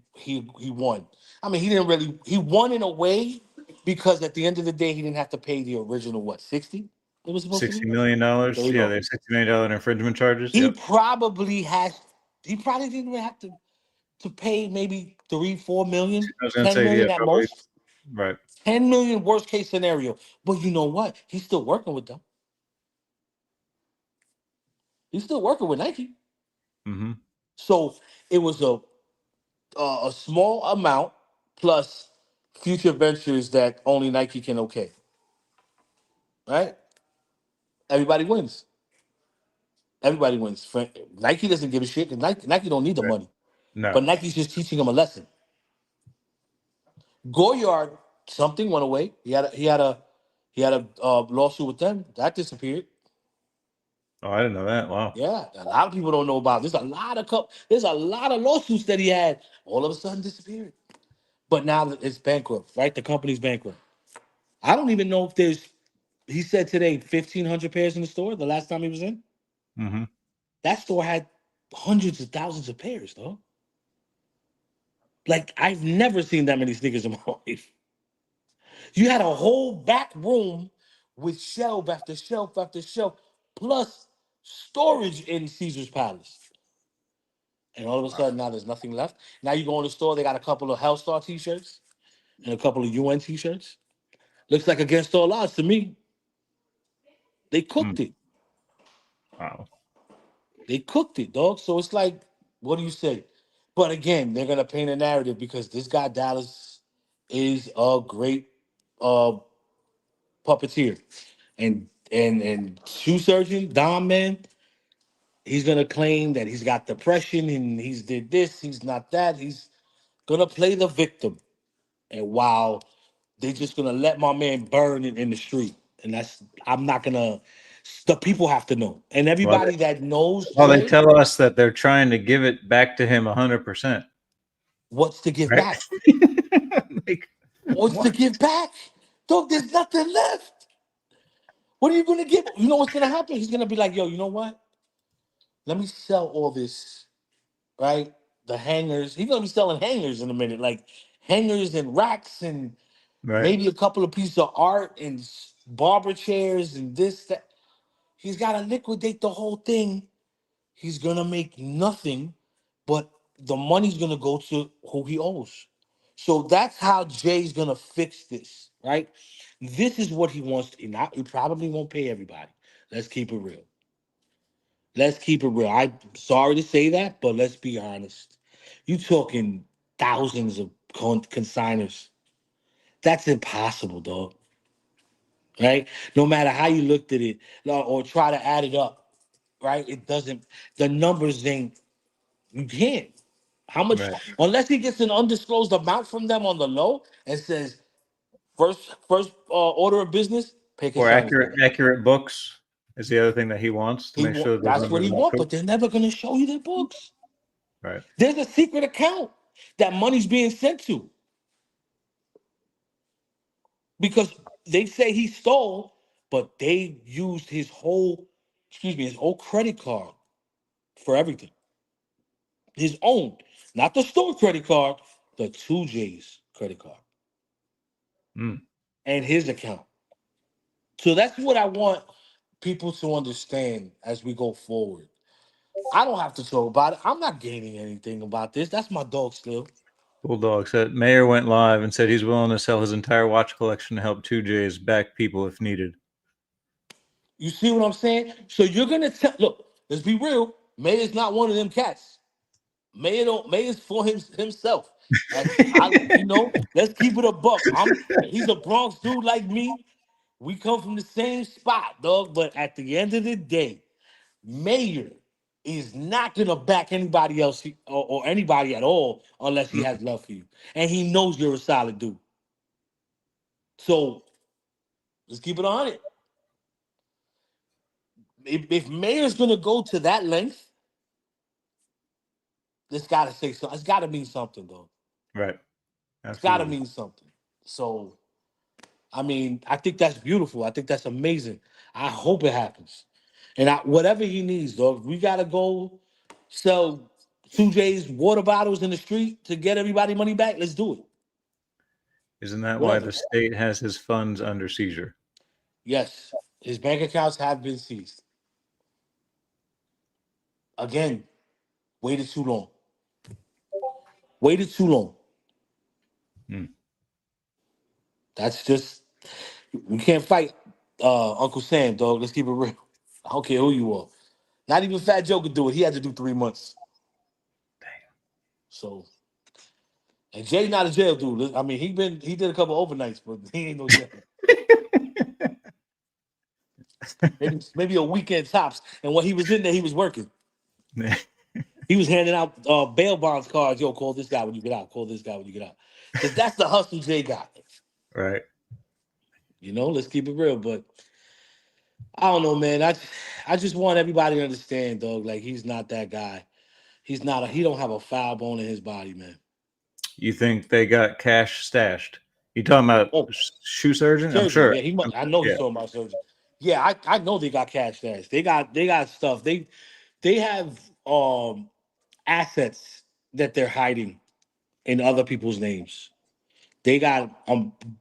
won. I mean, he didn't really he won in a way because at the end of the day he didn't have to pay the original what 60 it was supposed to be. There $60 million. you Yeah, go. they have $60 million infringement charges. He Yep. probably has. He probably didn't even have to pay maybe 3, 4 million, I was gonna 10 say, yeah, million at probably most. right. 10 million worst case scenario. But you know what? He's still working with them. He's still working with Nike. Mm-hmm. So it was a small amount plus future ventures that only Nike can okay. Right? Everybody wins. Everybody wins. Nike doesn't give a shit because Nike don't need the Right. money. No. But Nike's just teaching them a lesson. Goyard, something went away. He had a lawsuit with them that disappeared. Oh, I didn't know that. Wow. Yeah, a lot of people don't know about. There's a lot of lawsuits that he had. All of a sudden disappeared. But now that it's bankrupt, right? The company's bankrupt. I don't even know if there's. He said today 1,500 pairs in the store. The last time he was in, Mm-hmm. that store had hundreds of thousands of pairs, though. Like I've never seen that many sneakers in my life. You had a whole back room with shelf after shelf after shelf, plus storage in Caesar's Palace. And all of a sudden, now there's nothing left. Now you go in the store, they got a couple of Hellstar t-shirts and a couple of UN t-shirts. Looks like against all odds to me. They Mm. cooked it. Wow. They cooked it, dog. So it's like, what do you say? But again, they're gonna paint a narrative because this guy Dallas is a great uh puppeteer. And shoe surgeon, Dom man, he's gonna claim that he's got depression and he's did this, he's not that. He's gonna play the victim. And while they're just gonna let my man burn in the street. And that's I'm not gonna the people have to know. And Well, everybody that knows they Jay, tell us that they're trying to give it back to him 100%. what's to give Right? back? Like What's to what? give back? Dog, there's nothing left. What are you gonna give? You know what's gonna happen? He's gonna be like, yo, you know what? Let me sell all this, right? The hangers. He's gonna be selling hangers in a minute, like hangers and racks and Right. maybe a couple of pieces of art and barber chairs and this, that. He's gotta liquidate the whole thing. He's gonna make nothing, but the money's gonna go to who he owes. So that's how Jay's gonna fix this, right? This is what he wants to. He probably won't pay everybody. Let's keep it real. Let's keep it real. I'm sorry to say that, but let's be honest. You talking thousands of consigners. That's impossible, dog. Right? No matter how you looked at it or try to add it up, right? It doesn't. The numbers ain't. You can't. How much? Right. Unless he gets an undisclosed amount from them on the low and says first order of business, pay Or consigners back. accurate books is the other thing that he wants to make sure those That's what numbers he are not wants, but cooked. they're never gonna show you their books. Right. There's a secret account that money's being sent to because they say he stole, but they used his whole credit card for everything. His own, not the store credit card, the 2J's credit card Mm. and his account. So that's what I want people to understand as we go forward. I don't have to talk about it. I'm not gaining anything about this. That's my dog still. Bulldog said Mayer went live and said he's willing to sell his entire watch collection to help 2J's back people if needed. You see what I'm saying? So you're gonna tell. Look, let's be real. May is not one of them cats. May don't. May is for himself. Let's keep it a buck. He's a Bronx dude like me. We come from the same spot, dog. But at the end of the day, Mayor is not gonna back anybody else or anybody at all unless he Mm. has love for you, and he knows you're a solid dude. So let's keep it on it. If Mayor's gonna go to that length, it's gotta say so. It's gotta mean something, though. Right. It's gotta Absolutely. mean something. So I mean, I think that's beautiful. I think that's amazing. I hope it happens. And whatever he needs, dog, we gotta go sell 2J's water bottles in the street to get everybody money back. Let's do it. Isn't that why Whatever. the state has his funds under seizure? Yes, his bank accounts have been seized. Again, waited too long. Waited too long. Hmm. That's just, we can't fight Uncle Sam, dog. Let's keep it real. I don't care who you are. Not even Fat Joe could do it. He had to do 3 months. So, and Jay not a jail dude. I mean, he did a couple overnights, but he ain't no jail. Maybe a weekend tops. And when he was in there, he was working. He was handing out bail bonds cards. Yo, call this guy when you get out. Call this guy when you get out. Because that's the hustle Jay got. Right. You know, let's keep it real. But I don't know, man. I just want everybody to understand, dog. Like, he's not that guy. He's not. He don't have a foul bone in his body, man. You think they got cash stashed? You talking about Oh, shoe surgeon? I'm surgeon. sure. Yeah, he must. I know he's Yeah. talking about surgeon. Yeah, I know they got cash stash. They got stuff. They have assets that they're hiding in other people's names. They got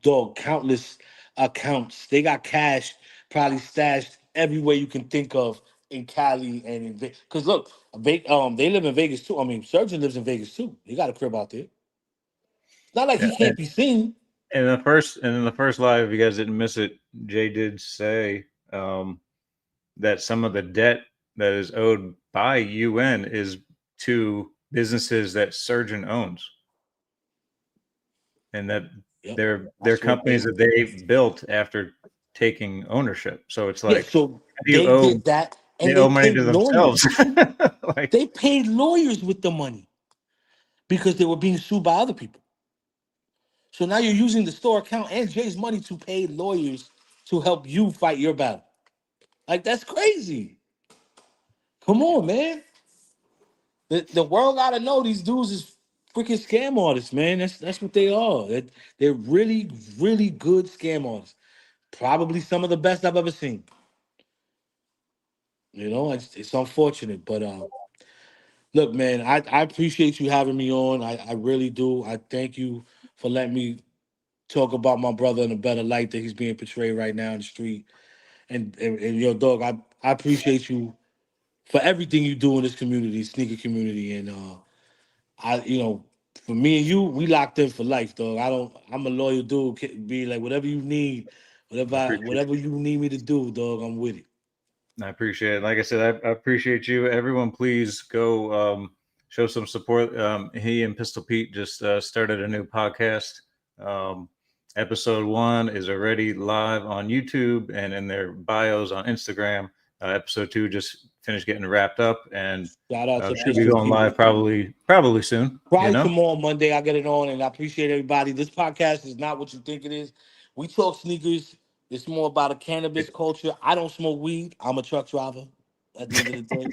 dog countless accounts. They got cash probably stashed everywhere you can think of in Cali and in Vegas. Because look, they live in Vegas too. I mean, Surgeon lives in Vegas too. He got a crib out there. It's not like Yeah. he can't be seen. And in the first live, if you guys didn't miss it, Jay did say that some of the debt that is owed by UN is to businesses that Surgeon owns, and that Yep, they're that's what companies they. that they built after taking ownership. So it's Yeah, like, so how do you they owe did that, they and they owe money paid to themselves? lawyers. Like, They paid lawyers with the money because they were being sued by other people. So now you're using the store account and Jay's money to pay lawyers to help you fight your battle. Like, that's crazy. Come on, man. The world gotta know these dudes is freaking scam artists, man. That's what they are. They're really, really good scam artists. Probably some of the best I've ever seen. You know, it's unfortunate, but look, man, I appreciate you having me on. I really do. I thank you for letting me talk about my brother in a better light that he's being portrayed right now in the street. And your dog, I appreciate you for everything you do in this community, sneaker community. And for me and you, we locked in for life, dog. I'm a loyal dude. Be like, whatever you need, I appreciate whatever you need me to do, dog, I'm with it. I appreciate it. Like I said, I appreciate you. Everyone, please go show some support. He and Pistol Pete just started a new podcast. Um, episode 1 is already live on YouTube and in their bios on Instagram. Episode 2 just finished getting wrapped up and Shout out to should be Pistol going Pete. live probably soon. Probably tomorrow, Monday, I get it on, and I appreciate everybody. This podcast is not what you think it is. We talk sneakers. It's more about a cannabis culture. I don't smoke weed. I'm a truck driver. At the end of the day,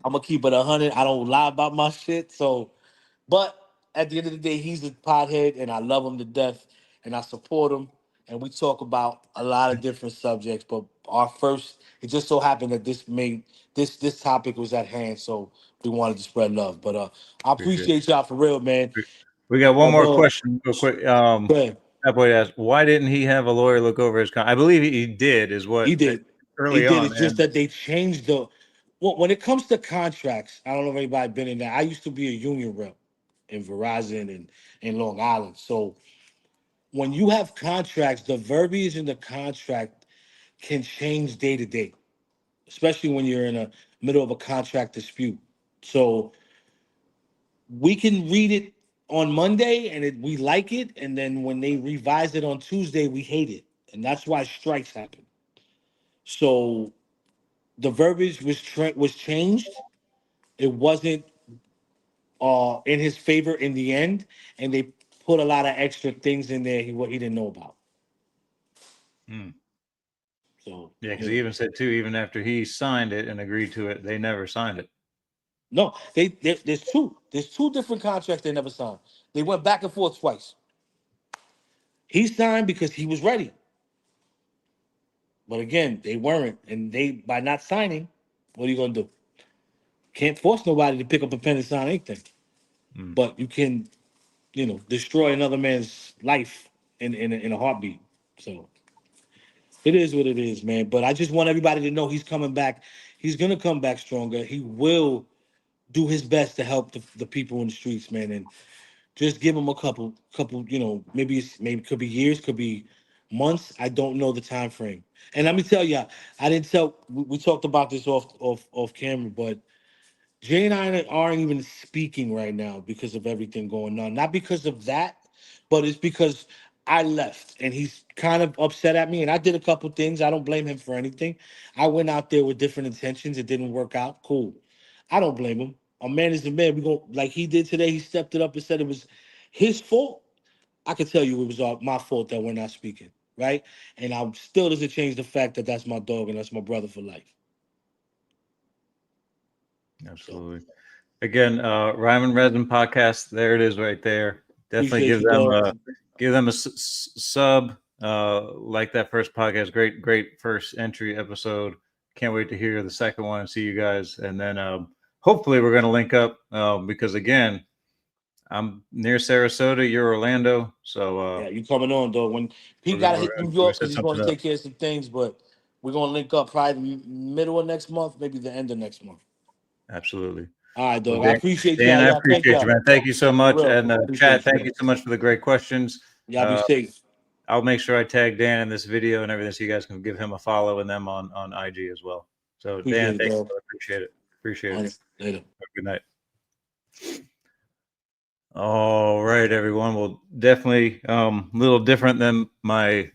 I'm gonna keep it 100. I don't lie about my shit. So, but at the end of the day, he's a pothead, and I love him to death, and I support him. And we talk about a lot of different subjects. But it just so happened that this topic was at hand, so we wanted to spread love. But I Appreciate appreciate y'all for real, man. it. We got one My more dog, question real quick. go ahead. That boy asked, why didn't he have a lawyer look over his I believe he did, is what He did. He early did. on. It's just And that they changed when it comes to contracts. I don't know if anybody been in that. I used to be a union rep in Verizon and in Long Island. So when you have contracts, the verbiage in the contract can change day to day, especially when you're in the middle of a contract dispute. So we can read it on Monday and we like it, and then when they revise it on Tuesday, we hate it, and that's why strikes happen. So the verbiage was changed. It wasn't in his favor in the end, and they put a lot of extra things in there what he didn't know about. Hmm. So Yeah, because he even said too, even after he signed it and agreed to it, they never signed it. no, there's two different contracts they never signed. They went back and forth twice. He signed because he was ready, but again, they weren't, and they by not signing, what are you gonna do? Can't force nobody to pick up a pen and sign anything, but you can, destroy another man's life in a heartbeat. So it is what it is, man. But I just want everybody to know he's coming back. He's gonna come back stronger. He will do his best to help the people in the streets, man. And just give him a couple, maybe it could be years, could be months. I don't know the time frame. And let me tell you, I didn't tell. We talked about this off camera, but Jay and I aren't even speaking right now because of everything going on. Not because of that, but it's because I left and he's kind of upset at me. And I did a couple things. I don't blame him for anything. I went out there with different intentions. It didn't work out. Cool. I don't blame him. A man is a man. We go like he did today. He stepped it up and said it was his fault. I could tell you it was all my fault that we're not speaking, right? And I still doesn't change the fact that that's my dog and that's my brother for life. Absolutely. So. Again, Ryman Resin podcast. There it is, right there. Definitely give them a sub. Like that first podcast. Great first entry episode. Can't wait to hear the second one and see you guys. And then hopefully we're going to link up because again, I'm near Sarasota. You're Orlando, so yeah, you coming on, dog. When he got to hit New York because he's going to take care of some things, but we're going to link up probably middle of next month, maybe the end of next month. Absolutely. All right, dog. Well, I appreciate Dan, I appreciate you, man. Thank you so much. And chat, thank you so much for the great questions. Y'all be safe. I'll make sure I tag Dan in this video and everything so you guys can give him a follow and them on IG as well. So, Dan, thank you. I appreciate it. Appreciate it. Later. Good night. All right, everyone. Well, definitely a little different than my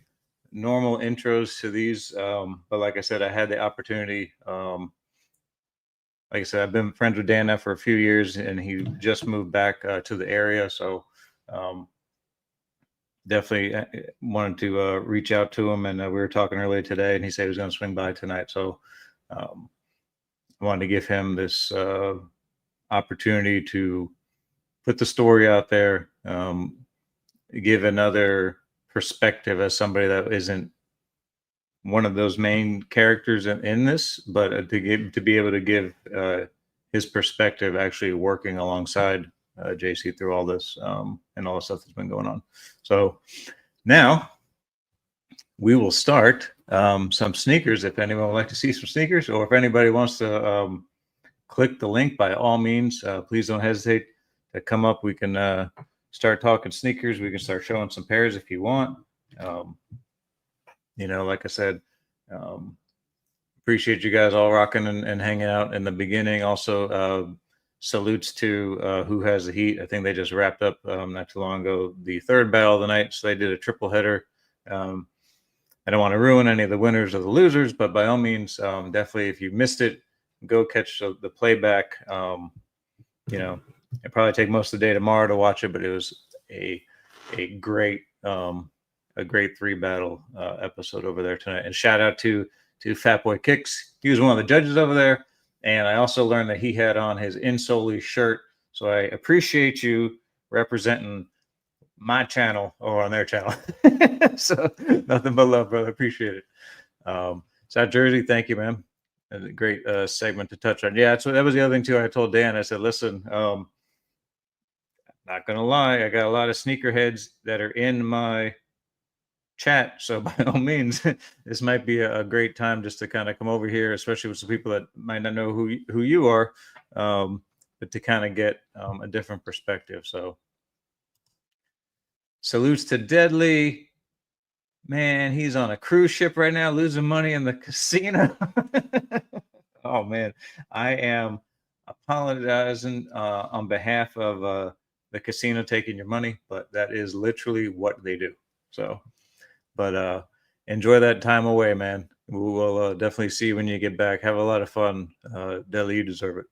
normal intros to these. But like I said, I had the opportunity. Like I said, I've been friends with Dan now for a few years, and he just moved back to the area. So definitely wanted to reach out to him. And we were talking earlier today, and he said he was going to swing by tonight. So I wanted to give him this opportunity to put the story out there, give another perspective as somebody that isn't one of those main characters in this, but to be able to give his perspective, actually working alongside JC through all this and all the stuff that's been going on. So now we will start some sneakers. If anyone would like to see some sneakers, or if anybody wants to click the link, by all means, please don't hesitate to come up. We can start talking sneakers. We can start showing some pairs if you want. Like I said, appreciate you guys all rocking and hanging out in the beginning. Also, salutes to Who Has the Heat. I think they just wrapped up not too long ago the third battle of the night, so they did a triple header. I don't want to ruin any of the winners or the losers, but by all means, definitely if you missed it, go catch the playback. It probably take most of the day tomorrow to watch it, but it was a great three battle episode over there tonight. And shout out to Fatboy Kicks. He was one of the judges over there, and I also learned that he had on his Insoli shirt. So I appreciate you representing my channel or on their channel. So nothing but love, brother. Appreciate it. South Jersey, thank you, man. A great segment to touch on. Yeah, so that was the other thing too. I told Dan, I said, listen, not gonna lie, I got a lot of sneakerheads that are in my chat. So by all means, this might be a great time just to kind of come over here, especially with some people that might not know who you are, but to kind of get a different perspective. So salutes to Deadly. Man, he's on a cruise ship right now, losing money in the casino. Oh, man. I am apologizing on behalf of the casino taking your money, but that is literally what they do. So, but enjoy that time away, man. We will definitely see you when you get back. Have a lot of fun. Deadly, you deserve it.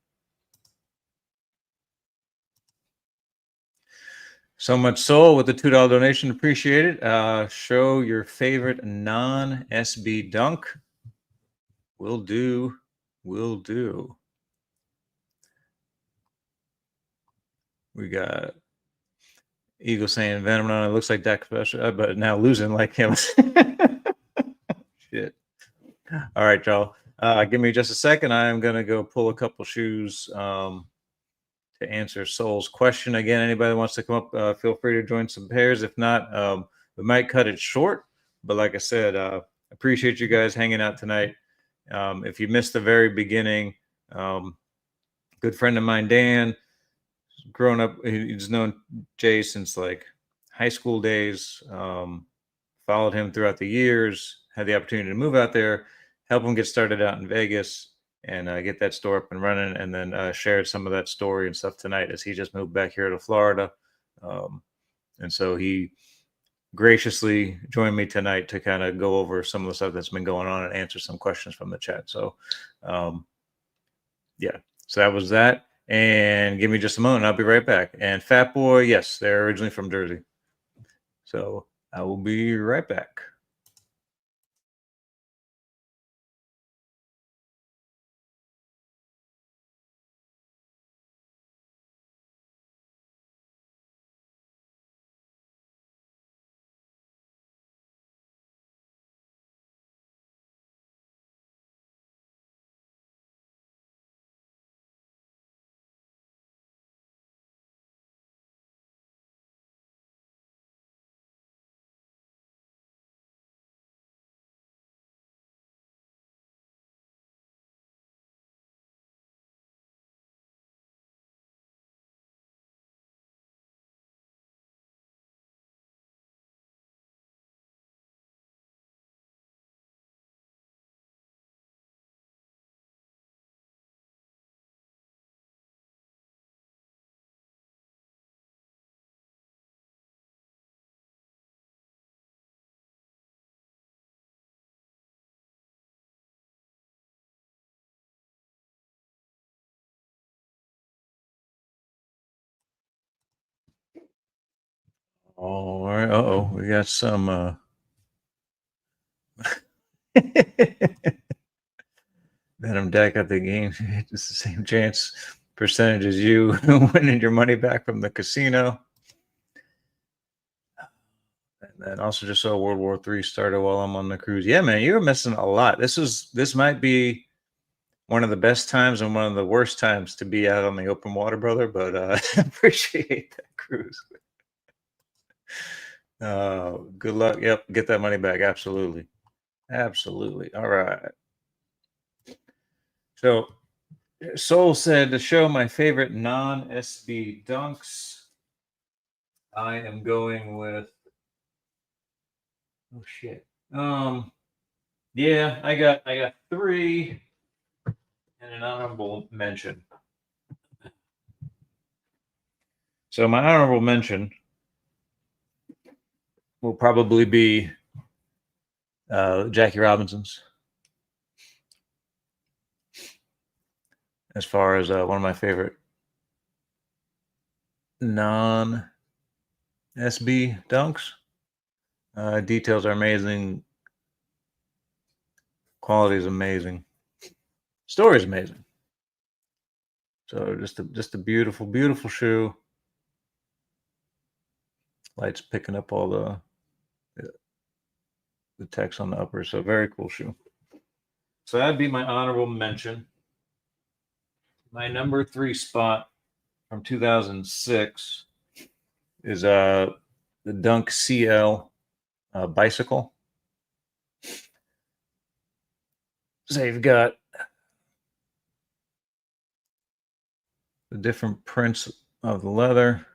So Much Soul with the $2 donation. Appreciate it. Show your favorite non-SB dunk. Will do. Will do. We got Eagle saying Venom on it. Looks like Dak special, but now losing like him. Shit. All right, y'all. Give me just a second. I am going to go pull a couple shoes to answer Soul's question. Again, anybody wants to come up, feel free to join some pairs. If not, we might cut it short. But like I said, appreciate you guys hanging out tonight. If you missed the very beginning, good friend of mine, Dan, growing up, he's known Jay since like high school days. Followed him throughout the years, had the opportunity to move out there, help him get started out in Vegas, and get that store up and running, and then shared some of that story and stuff tonight as he just moved back here to Florida. And so he graciously joined me tonight to kind of go over some of the stuff that's been going on and answer some questions from the chat. So, yeah, so that was that. And give me just a moment. I'll be right back. And Fat Boy, yes, they're originally from Jersey. So I will be right back. All right. Uh-oh. We got some Venom deck at the game. It's the same chance percentage as you winning your money back from the casino. And then also just saw World War III started while I'm on the cruise. Yeah, man, you're missing a lot. This might be one of the best times and one of the worst times to be out on the open water, brother. But appreciate that cruise. Good luck. Yep, get that money back. Absolutely. Absolutely. All right. So Soul said to show my favorite non-SB dunks. I am going with oh shit. Yeah, I got 3 and an honorable mention. So my honorable mention will probably be Jackie Robinson's. As far as one of my favorite non-SB dunks. Details are amazing. Quality is amazing. Story is amazing. So just a beautiful, beautiful shoe. Lights picking up all the text on the upper. So very cool shoe. So that'd be my honorable mention. My number 3 spot from 2006 is the Dunk CL bicycle. So you've got the different prints of the leather.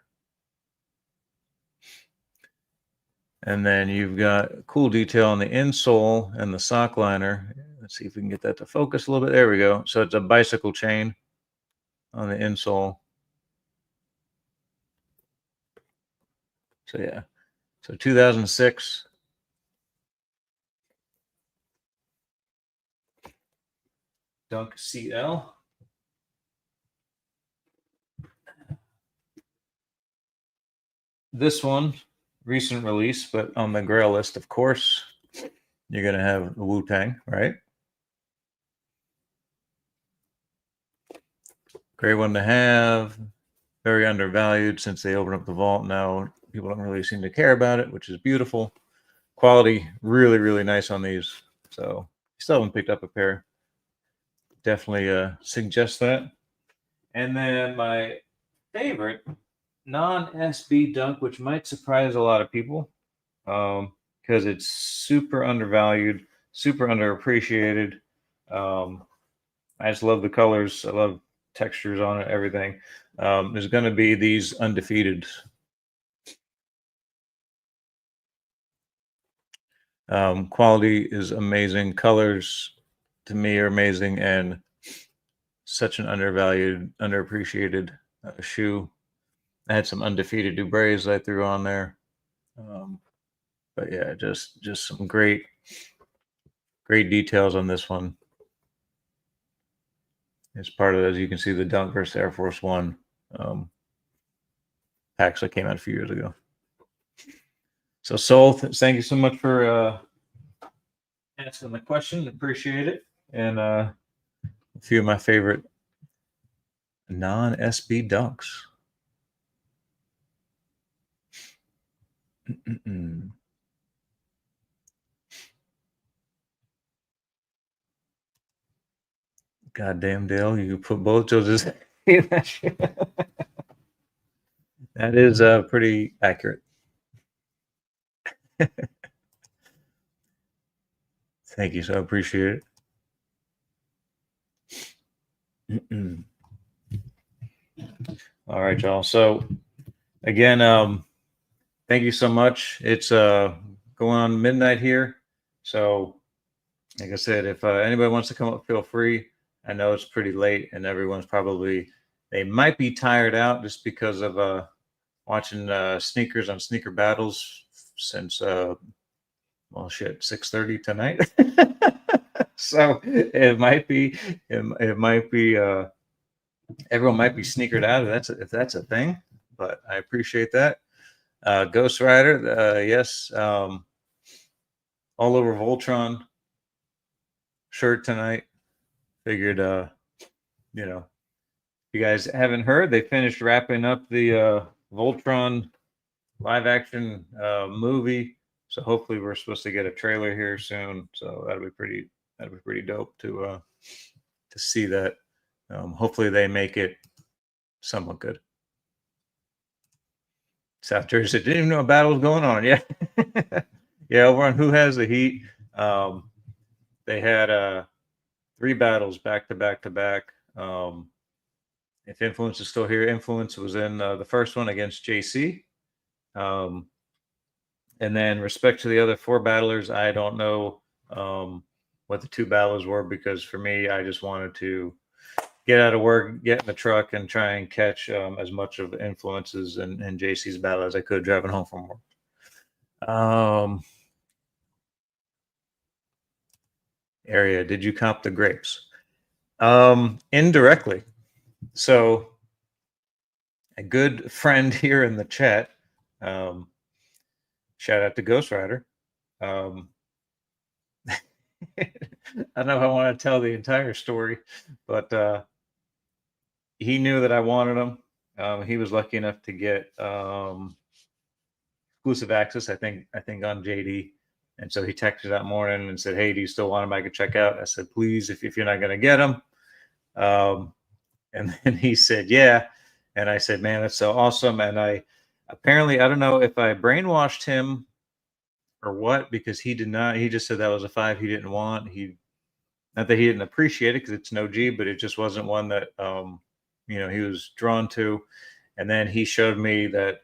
And then you've got cool detail on the insole and the sock liner. Let's see if we can get that to focus a little bit. There we go. So it's a bicycle chain on the insole. So yeah. So 2006. Dunk CL. This one, recent release, but on the Grail list, of course, you're going to have the Wu-Tang, right? Great one to have. Very undervalued since they opened up the vault. Now people don't really seem to care about it, which is beautiful. Quality, really, really nice on these. So still haven't picked up a pair. definitely suggest that. And then my favorite non-SB dunk, which might surprise a lot of people, because it's super undervalued, super underappreciated. I just love the colors. I love textures on it, everything. There's going to be these undefeated. Quality is amazing. Colors to me are amazing, and such an undervalued, underappreciated shoe. I had some undefeated Dubrays I threw on there. But yeah, just some great details on this one. It's part of, as you can see, the Dunk versus Air Force One packs that came out a few years ago. So Sol, thank you so much for asking the question. Appreciate it. And a few of my favorite non-SB dunks. Goddamn, Dale, you put both those in that shit. That is pretty accurate. Thank you. So I appreciate it. All right, y'all. So again, thank you so much. It's going on midnight here. So like I said, if anybody wants to come up, feel free. I know it's pretty late and everyone's probably, they might be tired out just because of watching sneakers on Sneaker Battles since well, shit, 6:30 tonight. So it might be everyone might be sneakered out if that's a thing, but I appreciate that. Ghost Rider, yes, all over Voltron shirt tonight. Figured you know, if you guys haven't heard, they finished wrapping up the Voltron live action movie. So hopefully we're supposed to get a trailer here soon. So that'll be pretty dope to see that. Hopefully they make it somewhat good. South Jersey didn't even know a battle was going on. Yeah. Yeah, over on Who Has the Heat. They had 3 battles back to back to back. If Influence is still here, Influence was in the first one against JC. And then respect to the other 4 battlers, I don't know what the 2 battles were, because for me, I just wanted to get out of work, get in the truck, and try and catch as much of Influences and JC's battle as I could driving home from work. Area, did you comp the grapes? Indirectly. So a good friend here in the chat, shout out to Ghost Rider. I don't know if I want to tell the entire story, but he knew that I wanted them. He was lucky enough to get exclusive access, I think on JD. And so he texted that morning and said, "Hey, do you still want them? I could check out." I said, "Please, if you're not going to get them." And then he said, "Yeah." And I said, "Man, that's so awesome." And I don't know if I brainwashed him or what, because he did not, he just said that was a 5 he didn't want. Not that he didn't appreciate it, because it's no G, but it just wasn't one that, he was drawn to. And then he showed me that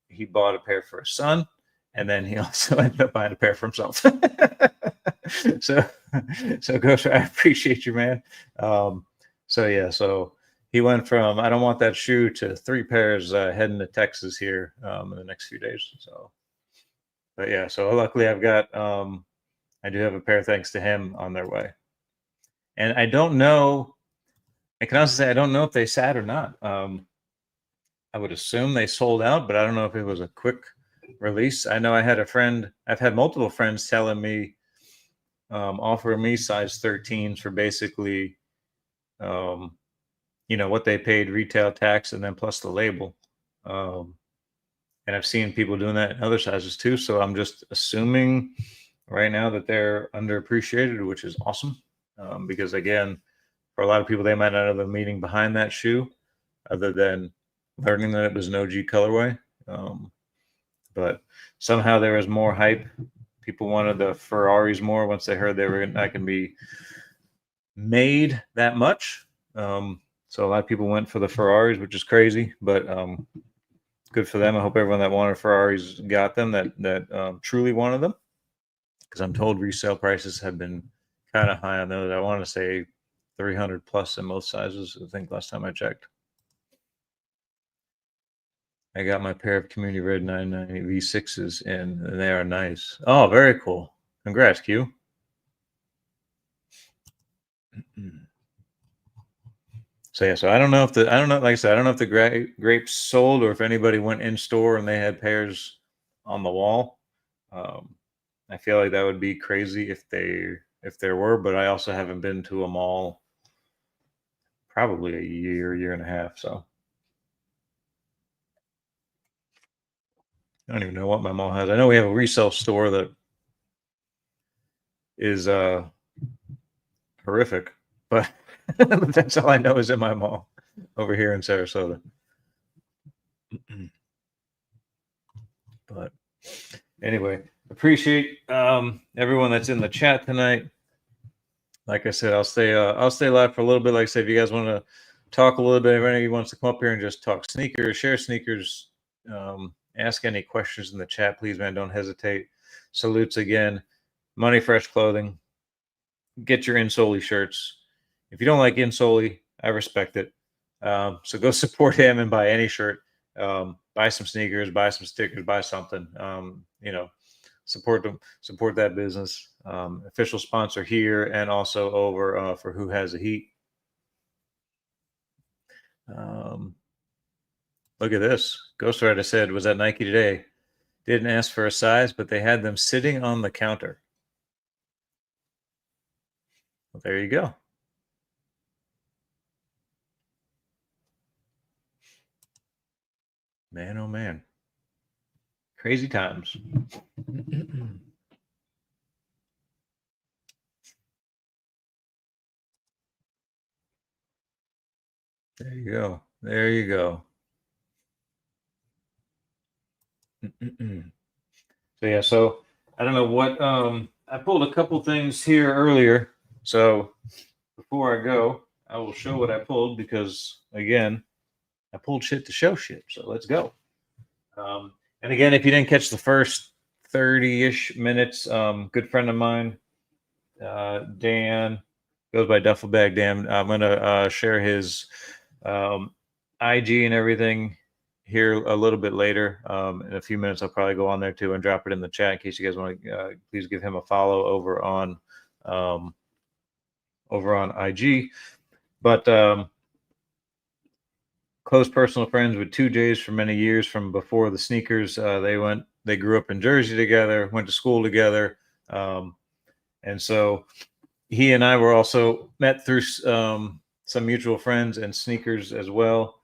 he bought a pair for his son, and then he also ended up buying a pair for himself. so Ghost, I appreciate you, man. So he went from "I don't want that shoe" to 3 pairs heading to Texas here in the next few days. So, but yeah, so luckily I've got I do have a pair thanks to him on their way. And I don't know, I can also say I don't know if they sat or not. I would assume they sold out, but I don't know if it was a quick release. I know I had a friend, I've had multiple friends telling me, offering me size 13s for basically, what they paid retail tax and then plus the label. And I've seen people doing that in other sizes too. So I'm just assuming right now that they're underappreciated, which is awesome. because again, for a lot of people, they might not know the meaning behind that shoe, other than learning that it was an OG colorway. But somehow there was more hype. People wanted the Ferraris more once they heard they were not going to be made that much. So a lot of people went for the Ferraris, which is crazy, but good for them. I hope everyone that wanted Ferraris got them, that truly wanted them, because I'm told resale prices have been kind of high on those. I want to say 300 plus in most sizes, I think, last time I checked. I got my pair of Community Red 990 V6s in, and they are nice. Oh, very cool. Congrats, Q. So yeah, so I don't know, like I said, I don't know if the grapes sold or if anybody went in store and they had pairs on the wall. I feel like that would be crazy if there were, but I also haven't been to a mall probably a year and a half. So I don't even know what my mall has. I know we have a resale store that is horrific, but that's all I know is in my mall over here in Sarasota. But anyway, appreciate everyone that's in the chat tonight. Like I said, I'll stay live for a little bit. Like I said, if you guys want to talk a little bit, if anybody wants to come up here and just talk sneakers, share sneakers, ask any questions in the chat, please, man, don't hesitate. Salutes again. Money Fresh Clothing. Get your Insoli shirts. If you don't like Insoli, I respect it. So go support him and buy any shirt. Buy some sneakers, buy some stickers, buy something. Support them, support that business. Official sponsor here and also over for Who Has the Heat. Look at this. Ghost Rider said, was at Nike today. Didn't ask for a size, but they had them sitting on the counter. Well, there you go. Man, oh man. Crazy times. There you go. There you go. So yeah, so I don't know what I pulled a couple things here earlier. So before I go, I will show what I pulled because again, I pulled shit to show shit. So let's go. And again, if you didn't catch the first 30-ish minutes, good friend of mine, Dan, goes by Duffelbag Dan. I'm gonna share his IG and everything here a little bit later. In a few minutes, I'll probably go on there too and drop it in the chat in case you guys want to. Please give him a follow over on IG. But close personal friends with 2Js for many years from before the sneakers. They grew up in Jersey together, went to school together, and so he and I were also met through some mutual friends and sneakers as well.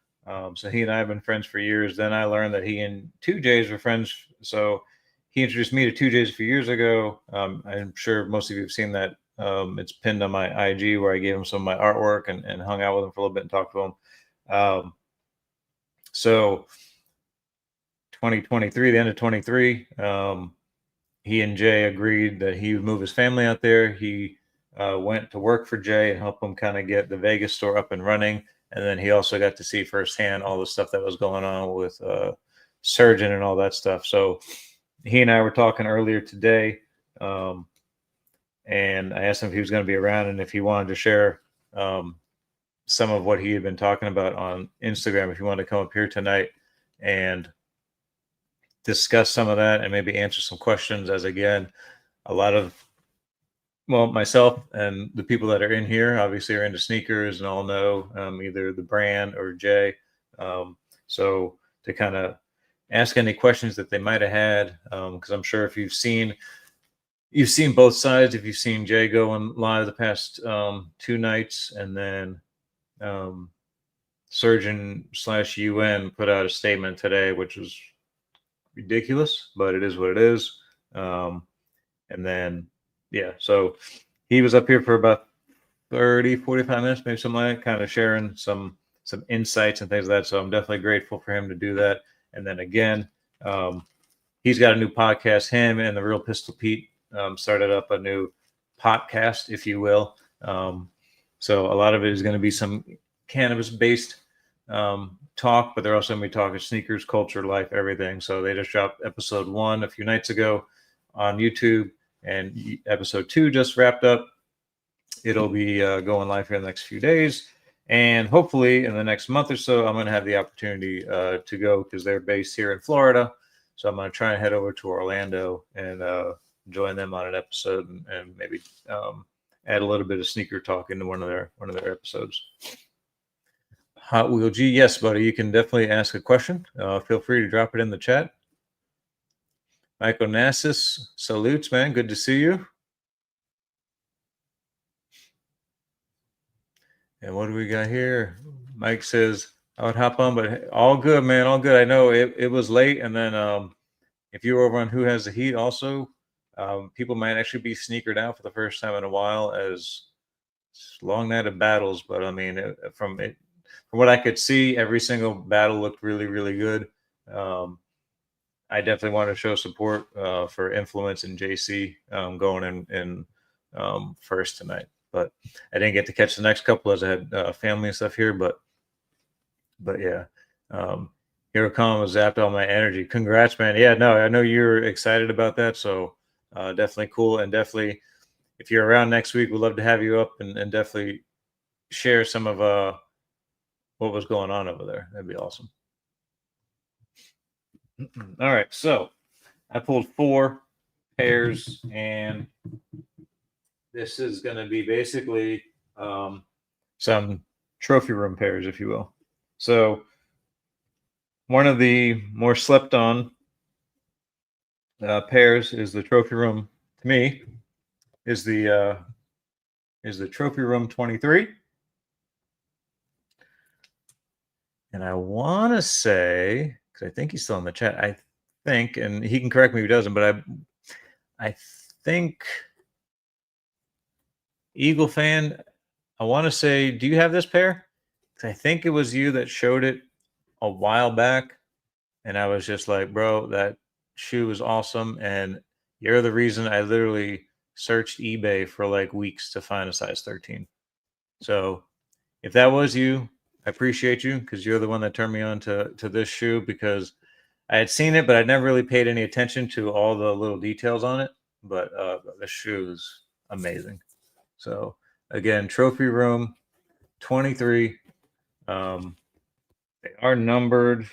So he and I have been friends for years. Then I learned that he and 2Js were friends. So he introduced me to 2Js a few years ago. I'm sure most of you have seen that. It's pinned on my IG where I gave him some of my artwork and hung out with him for a little bit and talked to him. So 2023, the end of 23, he and Jay agreed that he would move his family out there. He went to work for Jay and help him kind of get the Vegas store up and running. And then he also got to see firsthand all the stuff that was going on with Surgeon and all that stuff. So he and I were talking earlier today, and I asked him if he was going to be around and if he wanted to share some of what he had been talking about on Instagram, if he wanted to come up here tonight and discuss some of that and maybe answer some questions, as again, a lot of myself and the people that are in here obviously are into sneakers and all know either the brand or Jay. So to kind of ask any questions that they might have had, because I'm sure if you've seen both sides, if you've seen Jay going live the past 2 nights, and then Surgeon/UN put out a statement today, which was ridiculous, but it is what it is. And then, yeah, so he was up here for about 30, 45 minutes, maybe something like that, kind of sharing some insights and things like that. So I'm definitely grateful for him to do that. And then again, he's got a new podcast. Him and the Real Pistol Pete started up a new podcast, if you will. So a lot of it is going to be some cannabis-based talk, but they're also going to be talking sneakers, culture, life, everything. So they just dropped episode 1 a few nights ago on YouTube, and episode 2 just wrapped up. It'll be going live here in the next few days. And hopefully in the next month or so, I'm going to have the opportunity to go, because they're based here in Florida. So I'm going to try and head over to Orlando and join them on an episode, and maybe add a little bit of sneaker talk into one of their episodes. Hot Wheel G, yes, buddy, you can definitely ask a question. Feel free to drop it in the chat. Michael Nassis, salutes, man. Good to see you. And what do we got here? Mike says, I would hop on, but all good, man. All good. I know it was late. And then if you were over on Who Has the Heat also, people might actually be sneakered out for the first time in a while, as long night of battles. But I mean, from what I could see, every single battle looked really, really good. I definitely want to show support for Influence and JC going in first tonight. But I didn't get to catch the next couple as I had family and stuff here. But yeah, Hero Khan was zapped all my energy. Congrats, man. Yeah, no, I know you're excited about that. So definitely cool. And definitely, if you're around next week, we'd love to have you up and definitely share some of what was going on over there. That'd be awesome. All right. So I pulled 4 pairs, and this is going to be basically some trophy room pairs, if you will. So one of the more slept on pairs is the trophy room. To me, is the trophy room 23. And I want to say, because I think he's still in the chat, I think, and he can correct me if he doesn't, but I think Eagle fan, I want to say, do you have this pair? Because I think it was you that showed it a while back, and I was just like, bro, that shoe is awesome, and you're the reason I literally searched eBay for like weeks to find a size 13. So if that was you, I appreciate you, because you're the one that turned me on to this shoe, because I had seen it, but I'd never really paid any attention to all the little details on it. But the shoe is amazing. So again, trophy room 23. They are numbered.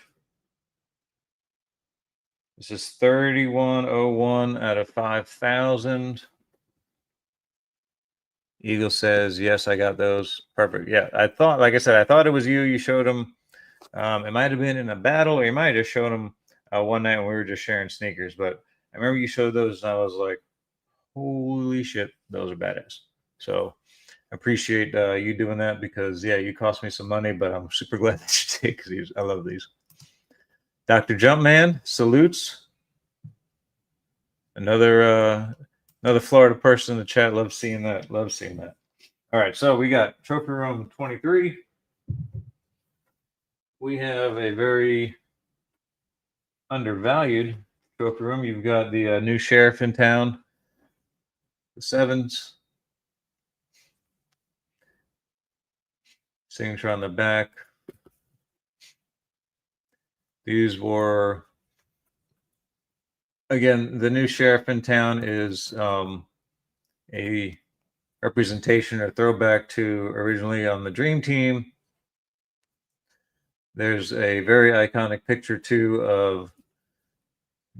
This is 3101 out of 5,000. Eagle says, yes, I got those. Perfect. Yeah, I thought, like I said, I thought it was you. You showed them. It might have been in a battle, or you might have just showed them one night when we were just sharing sneakers. But I remember you showed those, and I was like, holy shit, those are badass. So I appreciate you doing that, because, yeah, you cost me some money, but I'm super glad that you did, because I love these. Dr. Jumpman, salutes. Another Florida person in the chat. Love seeing that. Love seeing that. All right, so we got trophy room 23. We have a very undervalued trophy room. You've got the new sheriff in town, the 7s. Signature on the back. These were, again, the new sheriff in town is a representation or throwback to originally on the Dream Team. There's a very iconic picture too of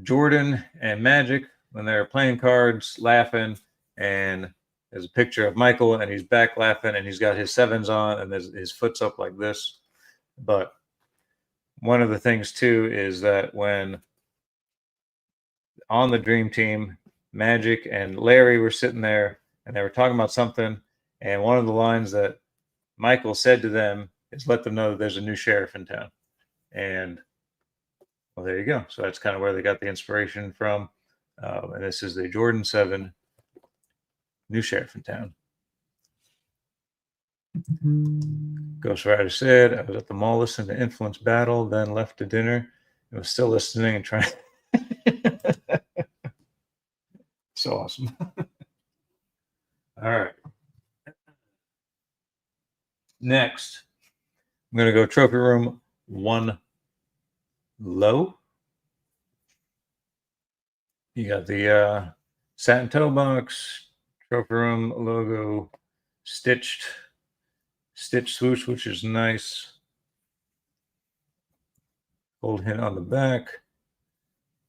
Jordan and Magic when they're playing cards, laughing, and there's a picture of Michael, and he's back laughing, and he's got his 7s on, and his foot's up like this. But one of the things too is that when on the Dream Team, Magic and Larry were sitting there, and they were talking about something, and one of the lines that Michael said to them is, let them know that there's a new sheriff in town. And well, there you go. So that's kind of where they got the inspiration from. And this is the Jordan 7 new sheriff in town. Ghost Rider said, I was at the mall listening to Influence Battle, then left to dinner and was still listening and trying. So awesome. All right. Next, I'm going to go trophy room 1 low. You got the satin toe box, trophy room logo, stitch swoosh, which is nice. Gold hint on the back.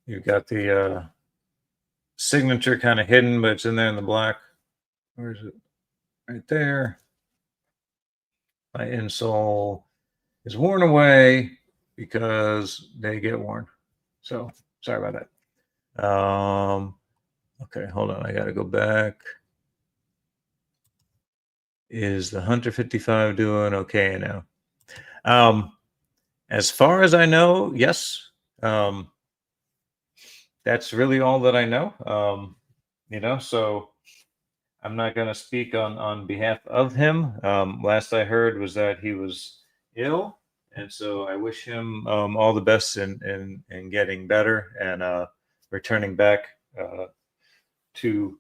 You've got the signature kind of hidden, but it's in there in the black. Where is it? Right there. My insole is worn away because they get worn. So sorry about that. Okay, hold on. I got to go back. Is the Hunter 55 doing okay now? As far as I know, yes. That's really all that I know. So I'm not going to speak on behalf of him. Last I heard was that he was ill, and so I wish him all the best in getting better and returning back to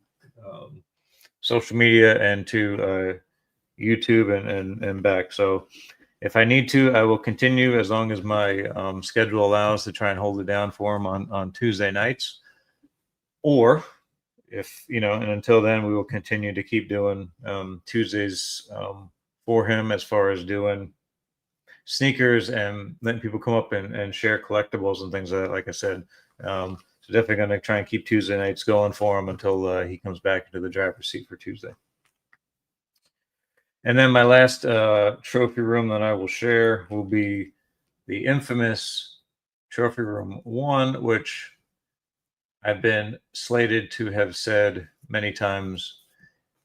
social media and to YouTube and back. So if I need to, I will continue as long as my schedule allows to try and hold it down for him on Tuesday nights. Or if, and until then, we will continue to keep doing Tuesdays for him as far as doing sneakers and letting people come up and share collectibles and things like I said. So definitely going to try and keep Tuesday nights going for him until he comes back into the driver's seat for Tuesday. And then my last trophy room that I will share will be the infamous trophy room 1, which I've been slated to have said many times.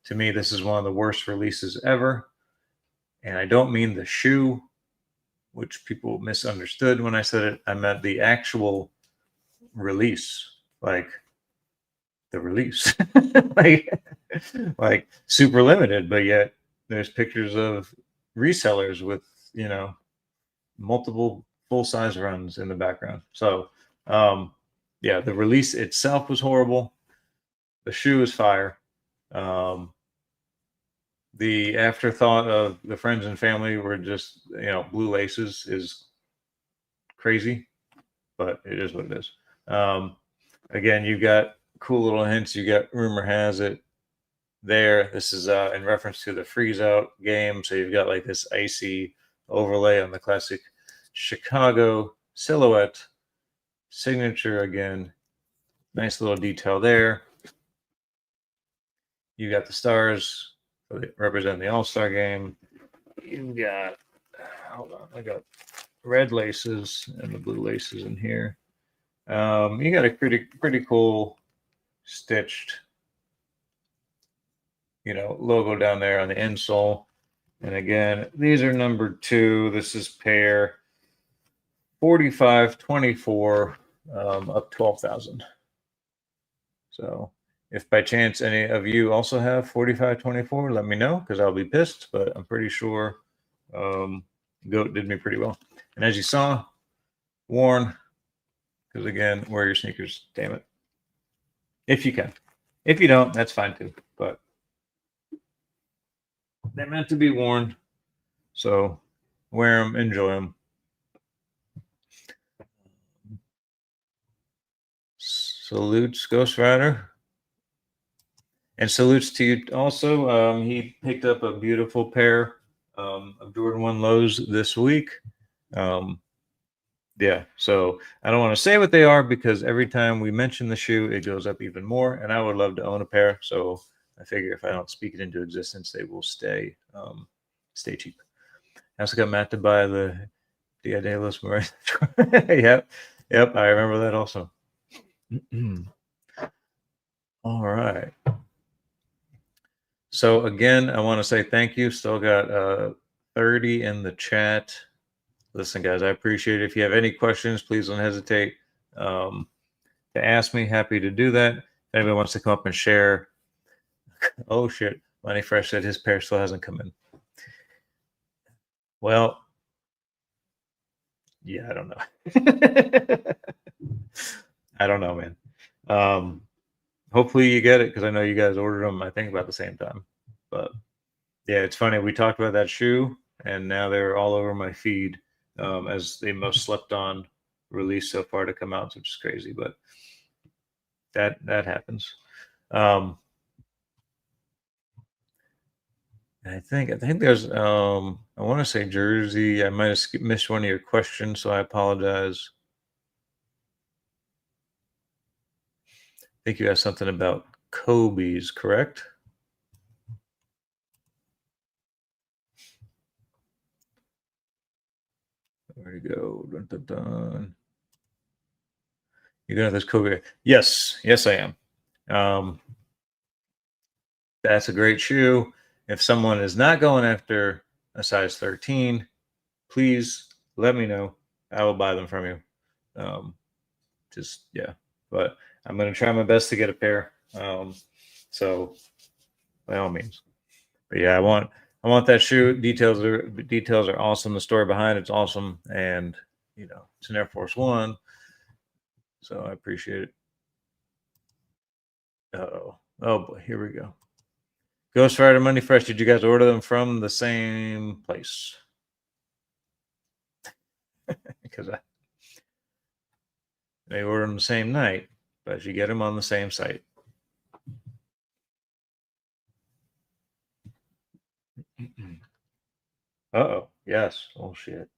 To me, this is one of the worst releases ever. And I don't mean the shoe, which people misunderstood when I said it. I meant the actual release, like the release, like super limited, but yet there's pictures of resellers with, multiple full-size runs in the background. So, yeah, the release itself was horrible. The shoe is fire. The afterthought of the friends and family were just, blue laces is crazy, but it is what it is. Again, you got cool little hints. You got rumor has it there. This is in reference to the freeze out game. So you've got like this icy overlay on the classic Chicago silhouette signature again. Nice little detail there. You got the stars that represent the All-Star game. You got, hold on, I got red laces and the blue laces in here. You got a pretty cool stitched, logo down there on the insole. And again, these are number 2. This is pair 4524 up 12,000. So if by chance any of you also have 4524, let me know because I'll be pissed. But I'm pretty sure Goat did me pretty well. And as you saw, worn, because again, wear your sneakers, damn it. If you can. If you don't, that's fine too. But they're meant to be worn. So wear them, enjoy them. Salutes, Ghost Rider. And salutes to you also. He picked up a beautiful pair of Jordan 1 lows this week. Yeah, so I don't want to say what they are because every time we mention the shoe, it goes up even more. And I would love to own a pair. So I figure if I don't speak it into existence, they will stay cheap. I also got Matt to buy the Dia de los Muertos. Yep, I remember that also. All right. So again, I want to say thank you. Still got 30 in the chat. Listen, guys, I appreciate it. If you have any questions, please don't hesitate to ask me. Happy to do that. If anybody wants to come up and share. Oh, shit. Money Fresh said his pair still hasn't come in. Well, yeah, I don't know. I don't know, man. Hopefully you get it because I know you guys ordered them, I think, about the same time. But yeah, it's funny. We talked about that shoe, and now they're all over my feed as the most slept on release so far to come out, which is crazy. But that happens. Um, I think there's I want to say Jersey. I might have missed one of your questions, so I apologize. I think you asked something about Kobe's, correct? Where to go? Dun, dun, dun. You're gonna have this Kobe. Yes, yes, I am. That's a great shoe. If someone is not going after a size 13, please let me know. I will buy them from you. Um, just yeah, but I'm gonna try my best to get a pair. So by all means, but yeah, I want that shoe. Details are awesome. The story behind it's awesome, and it's an Air Force One, so I appreciate it. Oh boy, here we go. Ghost Rider Money Fresh. Did you guys order them from the same place? Because they order them the same night, but you get them on the same site. Uh-oh. Yes. Oh, shit.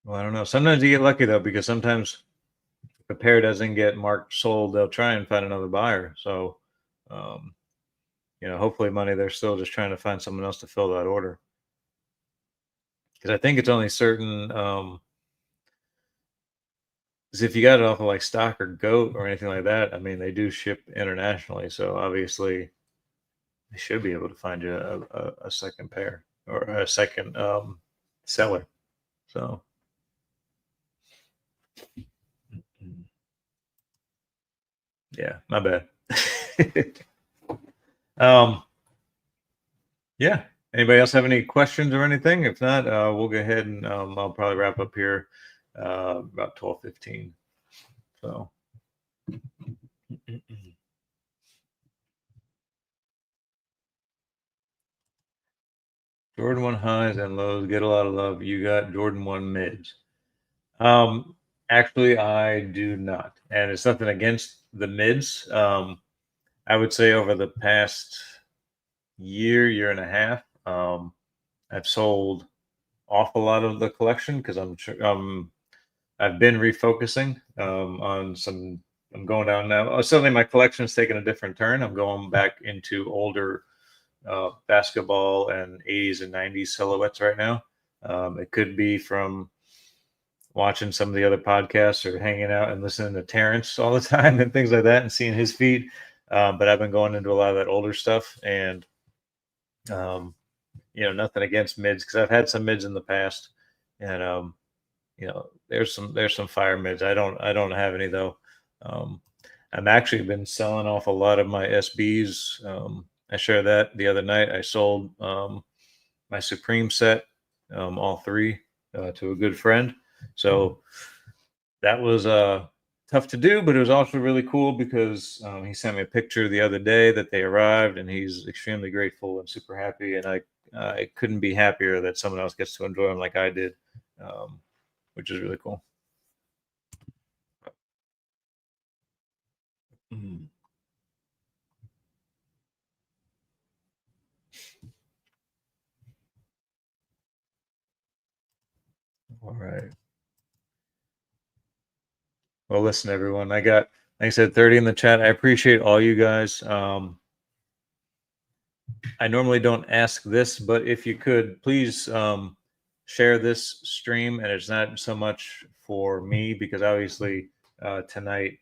Well, I don't know. Sometimes you get lucky, though, because sometimes if a pair doesn't get marked sold, they'll try and find another buyer. So, um, hopefully money, they're still just trying to find someone else to fill that order. Because I think it's only certain, because if you got it off of like Stock or Goat or anything like that, I mean, they do ship internationally. So obviously, they should be able to find you a second pair or a second seller. So, yeah, my bad. um, yeah. Anybody else have any questions or anything? If not, we'll go ahead and I'll probably wrap up here about 12:15. So, Jordan 1 highs and lows get a lot of love. You got Jordan 1 mids. Um, Actually, I do not, and it's nothing against the mids. I would say over the past year and a half, I've sold off a lot of the collection because I've been refocusing on some. I'm going down now. Suddenly, my collection's taken a different turn. I'm going back into older basketball and 80s and 90s silhouettes right now. It could be from watching some of the other podcasts or hanging out and listening to Terrence all the time and things like that and seeing his feed. But I've been going into a lot of that older stuff and, nothing against mids because I've had some mids in the past and, there's some fire mids. I don't have any though. I've actually been selling off a lot of my SBs. I shared that the other night. I sold my Supreme set, all three, to a good friend. So that was tough to do, but it was also really cool because he sent me a picture the other day that they arrived, and he's extremely grateful and super happy. And I couldn't be happier that someone else gets to enjoy them like I did, which is really cool. Mm. All right. Well, listen, everyone. I got, like I said, 30 in the chat. I appreciate all you guys. I normally don't ask this, but if you could please share this stream, and it's not so much for me because obviously tonight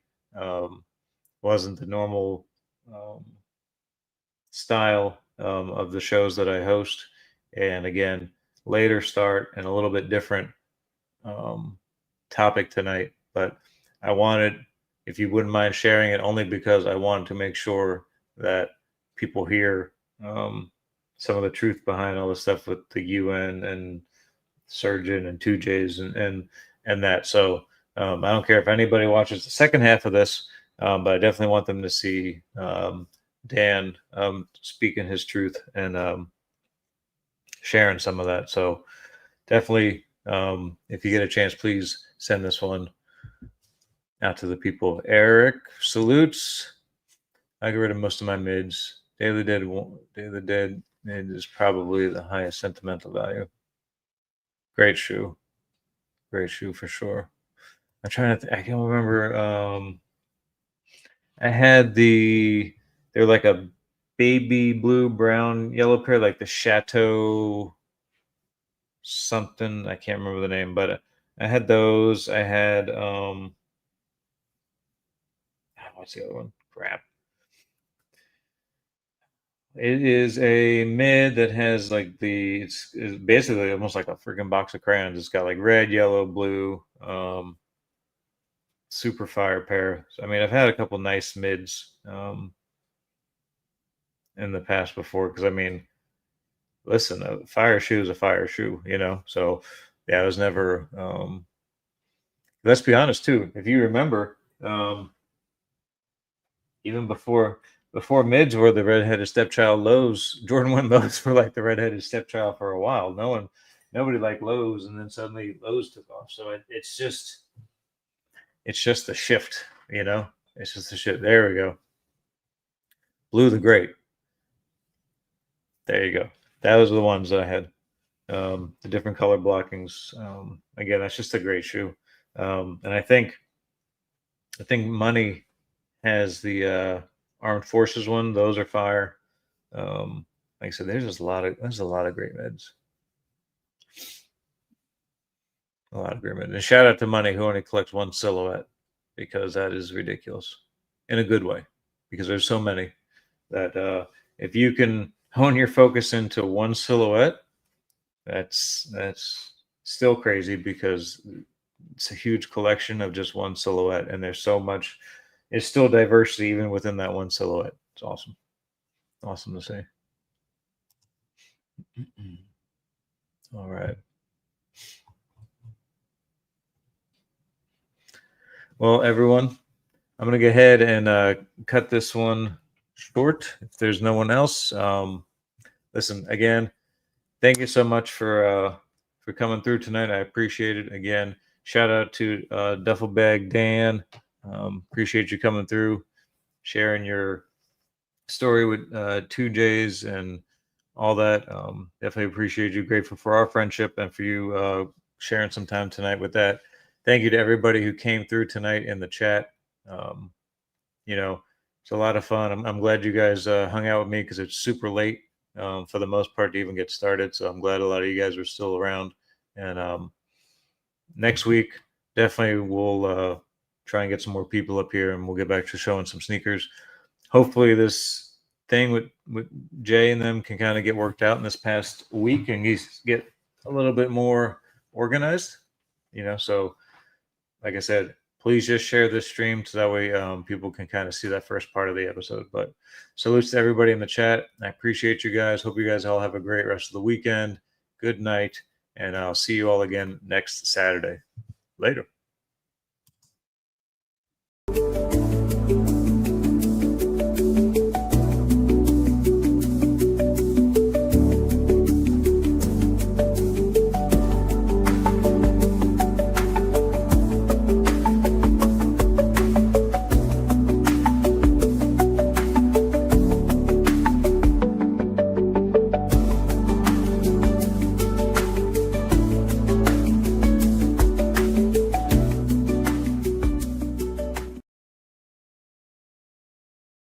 wasn't the normal style of the shows that I host, and again, later start and a little bit different topic tonight, but I wanted if you wouldn't mind sharing it, only because I wanted to make sure that people hear some of the truth behind all the stuff with the UN and SRGN and 2Js and that. So I don't care if anybody watches the second half of this, but I definitely want them to see Dan speaking his truth and sharing some of that. So definitely, if you get a chance, please send this one out to the people. Eric salutes. I get rid of most of my mids. Day of the Dead mid is probably the highest sentimental value. Great shoe for sure. I'm trying to. I can't remember. I had they're like a baby blue, brown, yellow pair, like the Chateau something. I can't remember the name, but I had those. I had what's the other one? Crap. It is a mid that has like it's basically almost like a freaking box of crayons. It's got like red, yellow, blue. Super fire pair. So, I mean, I've had a couple nice mids in the past before, because I mean, listen, a fire shoe is a fire shoe, you know. So yeah, I was never. Let's be honest too. If you remember, even before mids were the redheaded stepchild, lows, Jordan 1 lows were like the redheaded stepchild for a while. Nobody liked lows, and then suddenly lows took off. So it's just the shift, you know. It's just the shift. There we go. Blue the Great. There you go. That was the ones that I had. The different color blockings. Again, that's just a great shoe. And I think Money has the Armed Forces one. Those are fire. Like I said, there's a lot of great mids. A lot of great mids. And shout out to Money, who only collects one silhouette, because that is ridiculous in a good way. Because there's so many that if you can hone your focus into one silhouette, that's still crazy, because it's a huge collection of just one silhouette, and there's so much. It's still diversity even within that one silhouette. It's awesome to see. All right, well, everyone, I'm gonna go ahead and cut this one short if there's no one else. Listen, again, thank you so much for coming through tonight. I appreciate it. Again, shout out to Duffel Bag Dan. Appreciate you coming through, sharing your story with 2Js and all that. Definitely appreciate you. Grateful for our friendship and for you sharing some time tonight with that. Thank you to everybody who came through tonight in the chat. You know, it's a lot of fun. I'm glad you guys hung out with me, because it's super late for the most part to even get started. So I'm glad a lot of you guys are still around. And next week, definitely we'll try and get some more people up here, and we'll get back to showing some sneakers. Hopefully this thing with Jay and them can kind of get worked out in this past week, and get a little bit more organized, you know. So like I said, please just share this stream so that way people can kind of see that first part of the episode. But salutes to everybody in the chat. I appreciate you guys. Hope you guys all have a great rest of the weekend. Good night, and I'll see you all again next Saturday. Later.